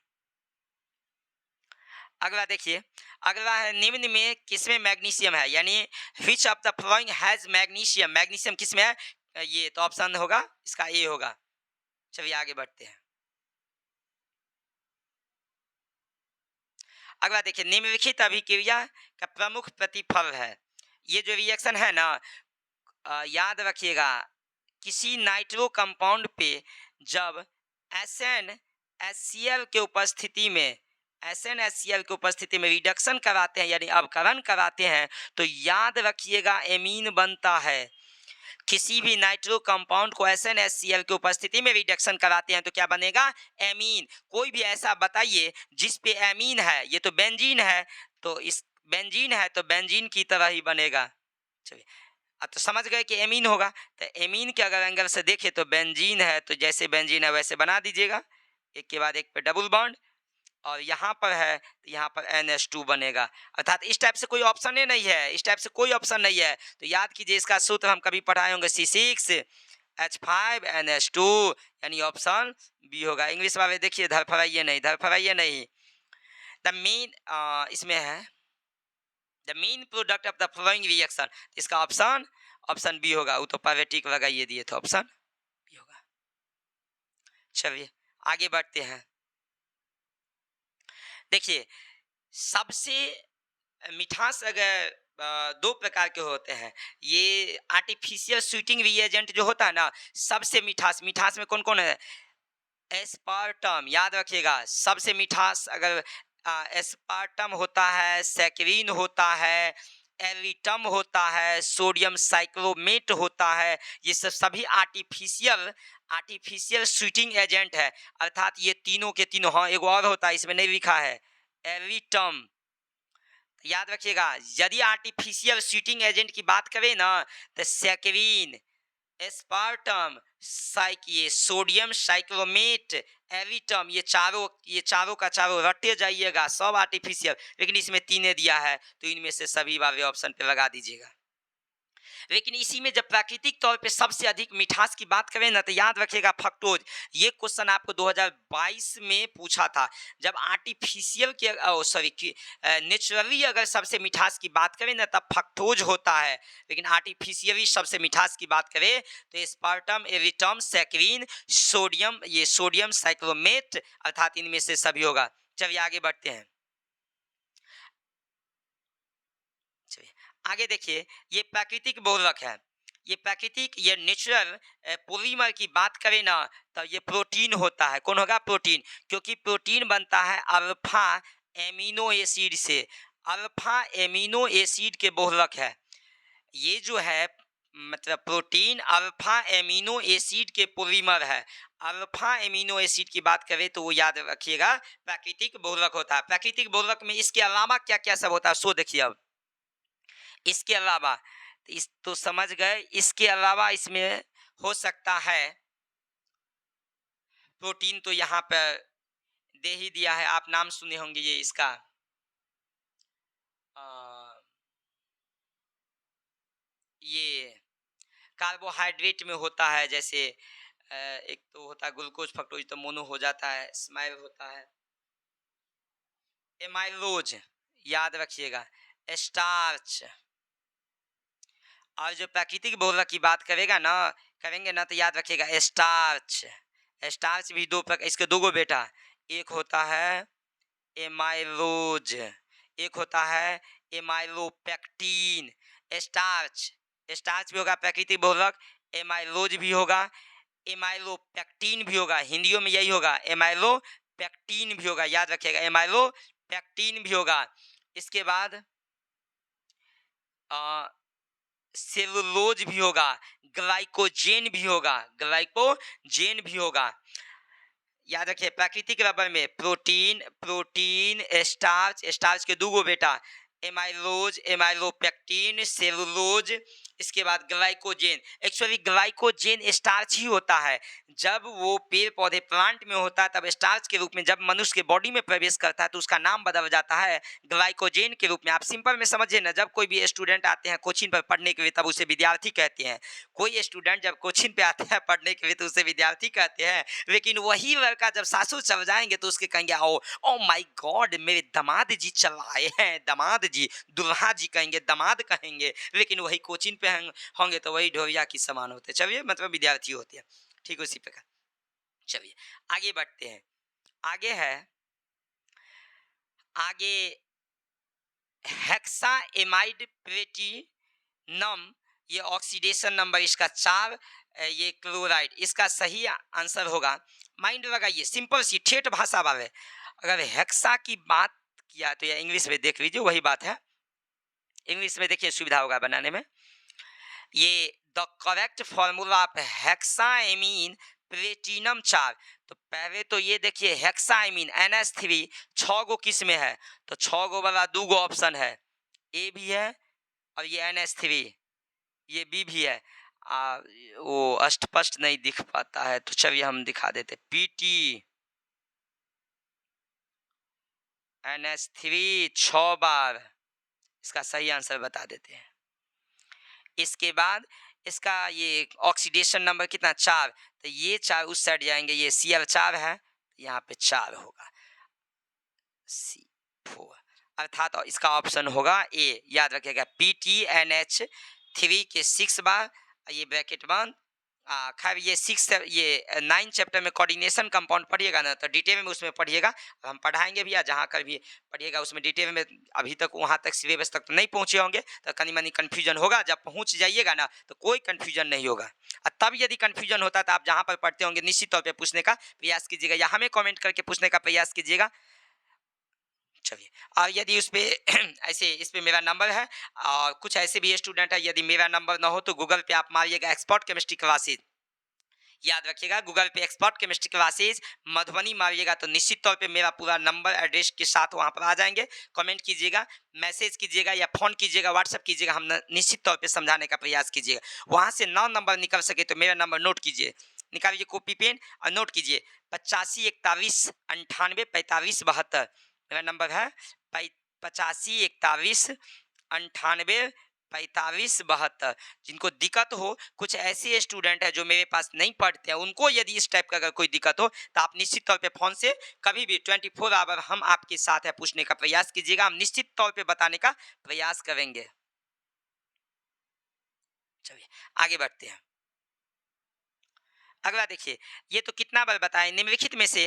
अगला देखिए, अगला है निम्न में किसमें मैग्नीशियम है, यानी which of the following has magnesium, magnesium किसमें है, ये तो ऑप्शन होगा इसका ए होगा। चलिए आगे बढ़ते हैं। अगला देखिए, निम्नलिखित अभिक्रिया का प्रमुख प्रतिफल है। ये जो रिएक्शन है ना, याद रखिएगा, किसी नाइट्रो कंपाउंड पे जब SnHCl के उपस्थिति में SnHCl के उपस्थिति में रिडक्शन कराते हैं, यानी अवकरण कराते हैं, तो याद रखिएगा एमीन बनता है। किसी भी नाइट्रो कंपाउंड को SnHCl की उपस्थिति में रिडक्शन कराते हैं तो क्या बनेगा, एमीन। कोई भी ऐसा बताइए जिस पे एमीन है, ये तो बेंजीन है, तो इस बेंजीन है तो बेंजीन की तरह ही बनेगा। चलिए, अब तो समझ गए कि एमीन होगा, तो एमीन के अगर एंगल से देखें तो बेंजीन है, तो जैसे बेंजीन है वैसे बना दीजिएगा, एक के बाद एक पे डबल बॉन्ड, और यहाँ पर है तो यहाँ पर NH2 बनेगा। अर्थात इस टाइप से कोई ऑप्शन ही नहीं है, इस टाइप से कोई ऑप्शन नहीं है, तो याद कीजिए इसका सूत्र हम कभी पढ़ाए होंगे C6H5NH2, यानी ऑप्शन बी होगा। इंग्लिश वाले देखिए धड़फड़ाइए नहीं, धड़फड़ाइए नहीं। द मेन इसमें है the main product of the flowing reaction, इसका ऑप्शन बी होगा। वो तो पायरेटिक लगाइए दिए तो ऑप्शन बी होगा। चलिए आगे बढ़ते हैं। देखिए, सबसे मिठास अगर दो प्रकार के होते हैं, ये आर्टिफिशियल स्वीटिंग रिएजेंट जो होता है ना, सबसे मिठास, मिठास में कौन कौन है, एस्पार्टम, याद रखिएगा, सबसे मिठास अगर एस्पार्टम होता है, सैकरीन होता है, एरिटम होता है, सोडियम साइक्लोमेट होता है, ये सब सभी आर्टिफिशियल स्वीटिंग एजेंट है। अर्थात ये तीनों के तीनों, हाँ एक और होता है इसमें नहीं लिखा है, एरिटम। याद रखिएगा, यदि आर्टिफिशियल स्वीटिंग एजेंट की बात करें ना, तो सैकरीन, एस्पार्टम, ये सोडियम साइक्लोमेट, एरिटम, ये चारों का चारों रटते जाइएगा, सब आर्टिफिशियल, लेकिन इसमें तीने दिया है तो इनमें से सभी वाले ऑप्शन पे लगा दीजिएगा। लेकिन इसी में जब प्राकृतिक तौर पे सबसे अधिक मिठास की बात करें ना, तो याद रखिएगा फ्रक्टोज। ये क्वेश्चन आपको 2022 में पूछा था, जब आर्टिफिशियल के नेचुरली अगर सबसे मिठास की बात करें ना तब फ्रक्टोज होता है, लेकिन आर्टिफिशियली सबसे मिठास की बात करें तो एस्पार्टम, एरिटम, सैकरीन, सोडियम साइक्लोमेट, अर्थात इनमें से सभी होगा। चलिए आगे बढ़ते हैं। आगे देखिए, ये प्राकृतिक बहुलक है, ये प्राकृतिक, ये नेचुरल पॉलीमर की बात करें ना तो ये प्रोटीन होता है। कौन होगा, प्रोटीन, क्योंकि प्रोटीन बनता है अल्फा एमिनो एसिड से, अल्फा एमिनो एसिड के बहुलक है ये जो है, मतलब प्रोटीन अल्फा एमिनो एसिड के पॉलीमर है। अल्फा एमिनो एसिड की बात करें तो वो याद रखिएगा प्राकृतिक बहुलक होता है। प्राकृतिक बहुलक में इसके अलावा क्या क्या सब होता है सो देखिए। अब इसके अलावा, इस तो समझ गए, इसके अलावा इसमें हो सकता है प्रोटीन, तो यहाँ पर दे ही दिया है, आप नाम सुने होंगे ये इसका, ये कार्बोहाइड्रेट में होता है, जैसे एक तो होता है ग्लूकोज, फ्रक्टोज तो मोनो हो जाता है, स्माइल होता है, एमाइलोज, याद रखिएगा, स्टार्च। और जो प्राकृतिक बहुलक की बात करेंगे ना तो याद रखिएगा स्टार्च। स्टार्च भी दो प्रकार, इसके दो गो बेटा, एक होता है एमाइलोज, एक होता है एमाइलोपेक्टिन। स्टार्च, स्टार्च भी होगा प्राकृतिक बहुलक, एमाइलोज भी होगा, एमाइलोपेक्टिन भी होगा, हिंदियों में यही होगा, एमाइलोपेक्टिन भी होगा, याद रखिएगा एमाइलोपेक्टिन भी होगा। इसके बाद सेलुलोज भी होगा, ग्लाइकोजेन भी होगा, ग्लाइकोजेन भी होगा। याद रखिए प्राकृतिक रबर में प्रोटीन स्टार्च, स्टार्च के दो गो बेटा, एमाइलोज, एमाइलोपेक्टिन, सेलुलोज, इसके बाद ग्लाइकोजेन, एक्चुअली ग्लाइकोजेन स्टार्च ही होता है। जब वो पेड़ पौधे प्लांट में होता है तब स्टार्च के रूप में जब मनुष्य के बॉडी में प्रवेश करता है तो उसका नाम बदल जाता है ग्लाइकोजेन के रूप में। आप सिंपल में समझिए ना, जब कोई भी स्टूडेंट आते हैं कोचिंग पर पढ़ने के लिए तब उसे विद्यार्थी कहते हैं। कोई स्टूडेंट जब कोचिंग पे आते हैं पढ़ने के लिए तो उसे विद्यार्थी कहते हैं, लेकिन वही लड़का जब सासू चल जाएंगे तो उसके कहेंगे ओ ओ माय गॉड मेरे दामाद जी चल आए हैं, दामाद जी, दुल्हा जी कहेंगे, दामाद कहेंगे, लेकिन वही कोचिंग पे होंगे तो वही ढोरिया की समान होते। चलिए मतलब विद्यार्थी होते हैं, ठीक उसी प्रकार। चलिए आगे बढ़ते हैं। आगे है, आगे हेक्साएमाइड प्लेटिनम, ये ऑक्सीडेशन नंबर इसका 4, ये क्लोराइड, इसका सही आंसर होगा। माइंड लगाइए, सिंपल सी ठेठ भाषा वाले, अगर हेक्सा की बात किया तो या इंग्लिश में देख लीजिए, वही बात है, इंग्लिश में देखिए सुविधा होगा बनाने में। ये the correct formula of hexaammine platinum 4, तो पहले तो ये देखिए हेक्साएमीन NH3 6 गो किस में है, तो 6 गो वाला 2 गो ऑप्शन है, ए भी है और ये NH3, ये बी भी है। वो अस्पष्ट नहीं दिख पाता है तो चलिए हम दिखा देते, PT NH3 6 बार, इसका सही आंसर बता देते हैं। इसके बाद इसका ये ऑक्सीडेशन नंबर कितना 4, तो ये 4 उस साइड जाएंगे, ये Cl4 है, यहाँ पे 4 होगा C4, अर्थात इसका ऑप्शन होगा ए, याद रखिएगा PTNH3 के 6 बार, ये ब्रैकेट बंद। खैर ये 9 चैप्टर में कोऑर्डिनेशन कंपाउंड पढ़िएगा ना तो डिटेल में उसमें पढ़िएगा, हम पढ़ाएंगे भी, जहाँ कर भी पढ़िएगा उसमें डिटेल में, अभी तक वहाँ तक सिलेबस तक तो नहीं पहुँचे होंगे तो कहीं मनी कन्फ्यूजन होगा, जब पहुँच जाइएगा ना तो कोई कन्फ्यूजन नहीं होगा। और तब यदि कन्फ्यूजन होता है तो आप जहाँ पर पढ़ते होंगे निश्चित तौर पर पूछने का प्रयास कीजिएगा या हमें कॉमेंट करके पूछने का प्रयास कीजिएगा। चलिए, और यदि उस पर ऐसे इस पर मेरा नंबर है, और कुछ ऐसे भी स्टूडेंट है यदि मेरा नंबर ना हो तो गूगल पे आप मारिएगा एक्सपर्ट केमिस्ट्री क्लासेज, याद रखिएगा गूगल पे एक्सपर्ट केमिस्ट्री क्लासेज मधुबनी मारिएगा तो निश्चित तौर पे मेरा पूरा नंबर एड्रेस के साथ वहाँ पर आ जाएंगे। कमेंट कीजिएगा, मैसेज कीजिएगा या फ़ोन कीजिएगा, व्हाट्सअप कीजिएगा, हम निश्चित तौर पे समझाने का प्रयास कीजिएगा। वहाँ से 9 नंबर निकल सके तो मेरा नंबर नोट कीजिए, निकालिए कॉपी पेन और नोट कीजिए 85 41 98 45 72, मेरा नंबर है 85 41 98 45 72। जिनको दिक्कत हो, कुछ ऐसे स्टूडेंट है जो मेरे पास नहीं पढ़ते हैं, उनको यदि इस टाइप का अगर कोई दिक्कत हो तो आप निश्चित तौर पे फ़ोन से कभी भी 24 आवर हम आपके साथ है, पूछने का प्रयास कीजिएगा, हम निश्चित तौर पे बताने का प्रयास करेंगे। चलिए आगे बढ़ते हैं। अगला देखिए, ये तो कितना बार बताएं, निम्नलिखित में से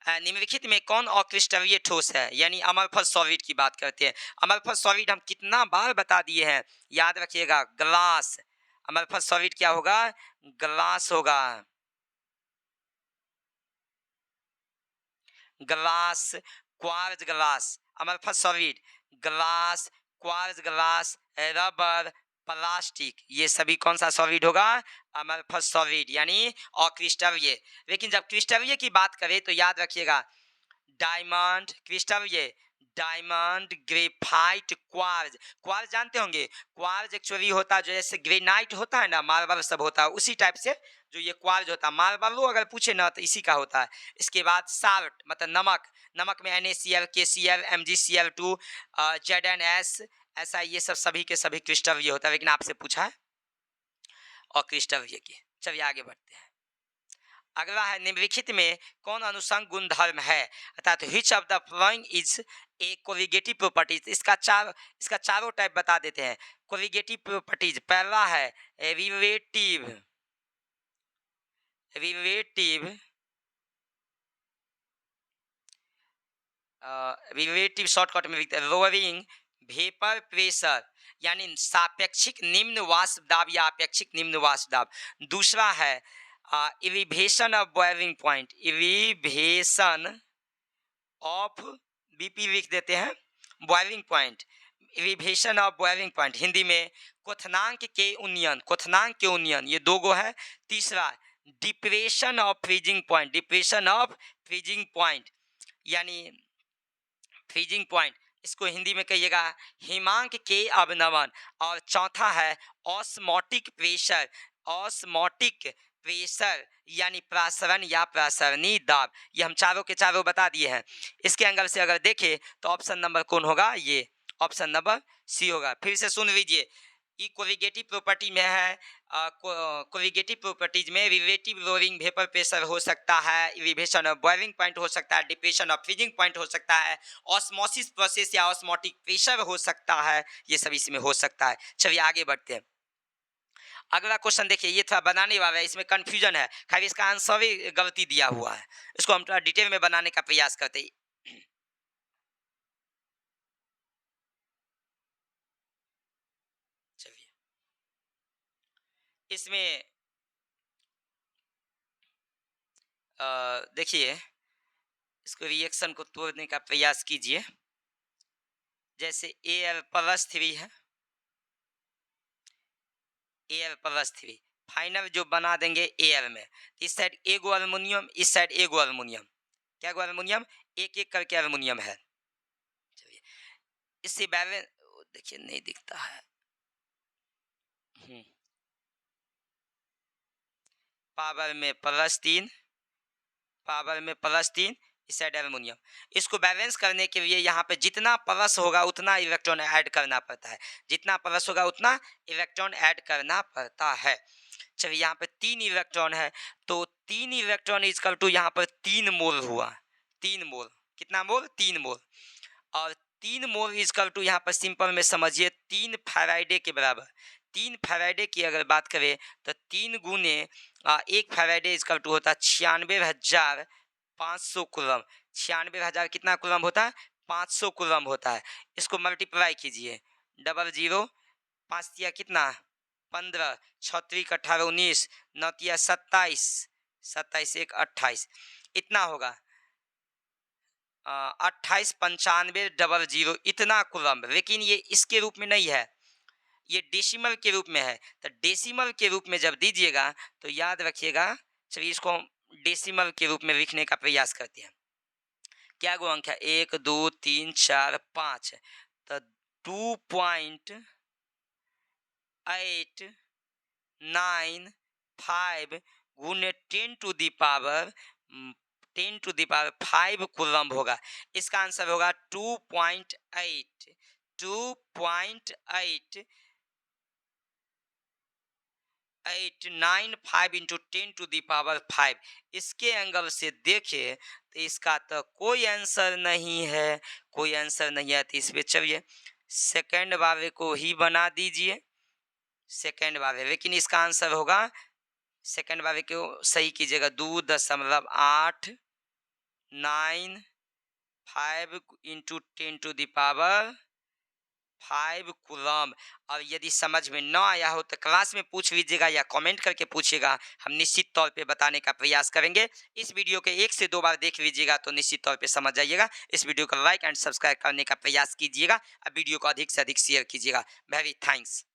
निम्नलिखित में कौन अक्रिस्टलीय ठोस है, यानी अमरफस सॉलिड की बात करते हैं। अमरफस सॉलिड हम कितना बार बता दिए हैं, याद रखिएगा ग्लास, अमरफस सॉलिड क्या होगा, ग्लास होगा, glass, quartz glass, amorphous solid, glass, quartz glass, rubber, plastic, ये सभी कौन सा सॉलिड होगा, अमरफस सॉलिड यानी अक्रिस्टलीय। लेकिन जब क्रिस्टलीय की बात करें तो याद रखिएगा डायमंड, क्रिस्टलीय, डायमंड, ग्रेफाइट, क्वार्ज, क्वार्ज जानते होंगे, क्वार्ज एक्चुअली होता है जैसे ग्रेनाइट होता है ना, मार्बल सब होता है उसी टाइप से जो ये क्वार्ज होता है, मार्बल अगर पूछे ना तो इसी का होता है। इसके बाद साल्ट मतलब नमक, नमक में NaCl, KCl, MgCl2, ZnS, ऐसा ये सब सभी के सभी क्रिस्टलीय होता है, लेकिन आपसे पूछा है और क्रिस्टलीय की। चलिए आगे बढ़ते हैं। अगला है निम्नलिखित में कौन अनुसंग गुणधर्म है, अर्थात which of the following is a colligative properties, इसका चारों टाइप बता देते हैं। कोलिगेटिव प्रॉपर्टीज, पहला है रिलेटिव, रिलेटिव शॉर्टकट में लिखते हैं लोअरिंग वेपर प्रेशर, यानी सापेक्षिक निम्न वाष्प दाब या अपेक्षिक निम्न वाष्प दाब। दूसरा है elevation of boiling point, elevation of BP लिख देते हैं, boiling point, elevation of boiling point, Hindi में क्वथनांक के उन्नयन, क्वथनांक के उन्नयन, ये 2 गो है। तीसरा depression of freezing point, depression of freezing point यानी फ्रीजिंग पॉइंट, इसको हिंदी में कहिएगा हिमांक के अवनमन। और चौथा है ऑस्मोटिक प्रेशर। ऑस्मोटिक प्रेशर यानी प्रासरण या प्रासरणी दाब। ये हम चारों के चारों बता दिए हैं। इसके एंगल से अगर देखें तो ऑप्शन नंबर कौन होगा, ये ऑप्शन नंबर सी होगा। फिर से सुन लीजिए, ई कोलिगेटिव प्रॉपर्टी में है, कोलिगेटिव प्रॉपर्टीज में रिलेटिव लोअरिंग वेपर प्रेशर हो सकता है, एलिवेशन ऑफ बॉइलिंग पॉइंट हो सकता है, डिप्रेशन ऑफ फ्रीजिंग पॉइंट हो सकता है, ऑस्मोसिस प्रोसेस या ऑस्मोटिक प्रेशर हो सकता है, ये सब इसमें हो सकता है। चलिए आगे बढ़ते हैं। अगला क्वेश्चन देखिए, ये थोड़ा बनाने वाला है, इसमें कंफ्यूजन है, खैर इसका आंसर भी गलती दिया हुआ है, इसको हम थोड़ा डिटेल में बनाने का प्रयास करते हैं। चलिए इसमें देखिए, इसको रिएक्शन को तोड़ने का प्रयास कीजिए। जैसे Al+3 है, Al+3 फाइनल जो बना देंगे Al में, इस साइड एगो अल्युमिनियम, इस साइड एगो अल्युमिनियम, क्या गो अल्युमिनियम, एक एक करके अल्युमिनियम है। चलिए इससे बैलेंस देखिए नहीं दिखता है, पावर में +3, पावर में +3, इस साइड एल्युमिनियम। इसको बैलेंस करने के लिए यहाँ पे जितना प्लस होगा उतना इलेक्ट्रॉन ऐड करना पड़ता है, जितना प्लस होगा उतना इलेक्ट्रॉन ऐड करना पड़ता है। चलिए यहाँ पे 3 इलेक्ट्रॉन है, तो 3 इलेक्ट्रॉन इजकल टू यहाँ पर 3 मोल हुआ, 3 मोल, कितना मोल, 3 मोल। और 3 मोल इजकल टू यहाँ पर सिंपल में समझिए 3 फैराडे के बराबर। 3 फैराडे की अगर बात करें तो 3 गुने 1 फैराडे इजकल टू होता है 96,500 कूलम। 96,000 कितना कूलम होता है, 500 कूलम होता है। इसको मल्टीप्लाई कीजिए, 00, 5 तिया कितना 15, 6 18 19, 9 तिया 27, 27 1 28, इतना होगा 28,95,00, इतना कूलम। लेकिन ये इसके रूप में नहीं है, ये डेसिमल के रूप में है। तो डेसिमल के रूप में जब दीजिएगा तो याद रखिएगा, चलिए इसको डेसिमल के रूप में लिखने का प्रयास करते हैं। क्या गो अंक है, 1 2 3 4 5, तो 2.895 गुने 10 टू द पावर 5 कूलम होगा। इसका आंसर होगा 2.895 इंटू 10 टू द पावर 5। इसके एंगल से देखें तो इसका तो कोई आंसर नहीं है, कोई आंसर नहीं है। तो इस पे चलिए सेकेंड वाले को ही बना दीजिए, सेकेंड वाले, लेकिन इसका आंसर होगा, सेकेंड वाले को सही कीजिएगा, 2.895 into 10 to the power 5 coulomb. और यदि समझ में न आया हो तो क्लास में पूछ लीजिएगा या कमेंट करके पूछिएगा, हम निश्चित तौर पे बताने का प्रयास करेंगे। इस वीडियो के 1 से 2 बार देख लीजिएगा तो निश्चित तौर पे समझ जाइएगा। इस वीडियो को लाइक एंड सब्सक्राइब करने का प्रयास कीजिएगा और वीडियो को अधिक से अधिक शेयर कीजिएगा। Very thanks.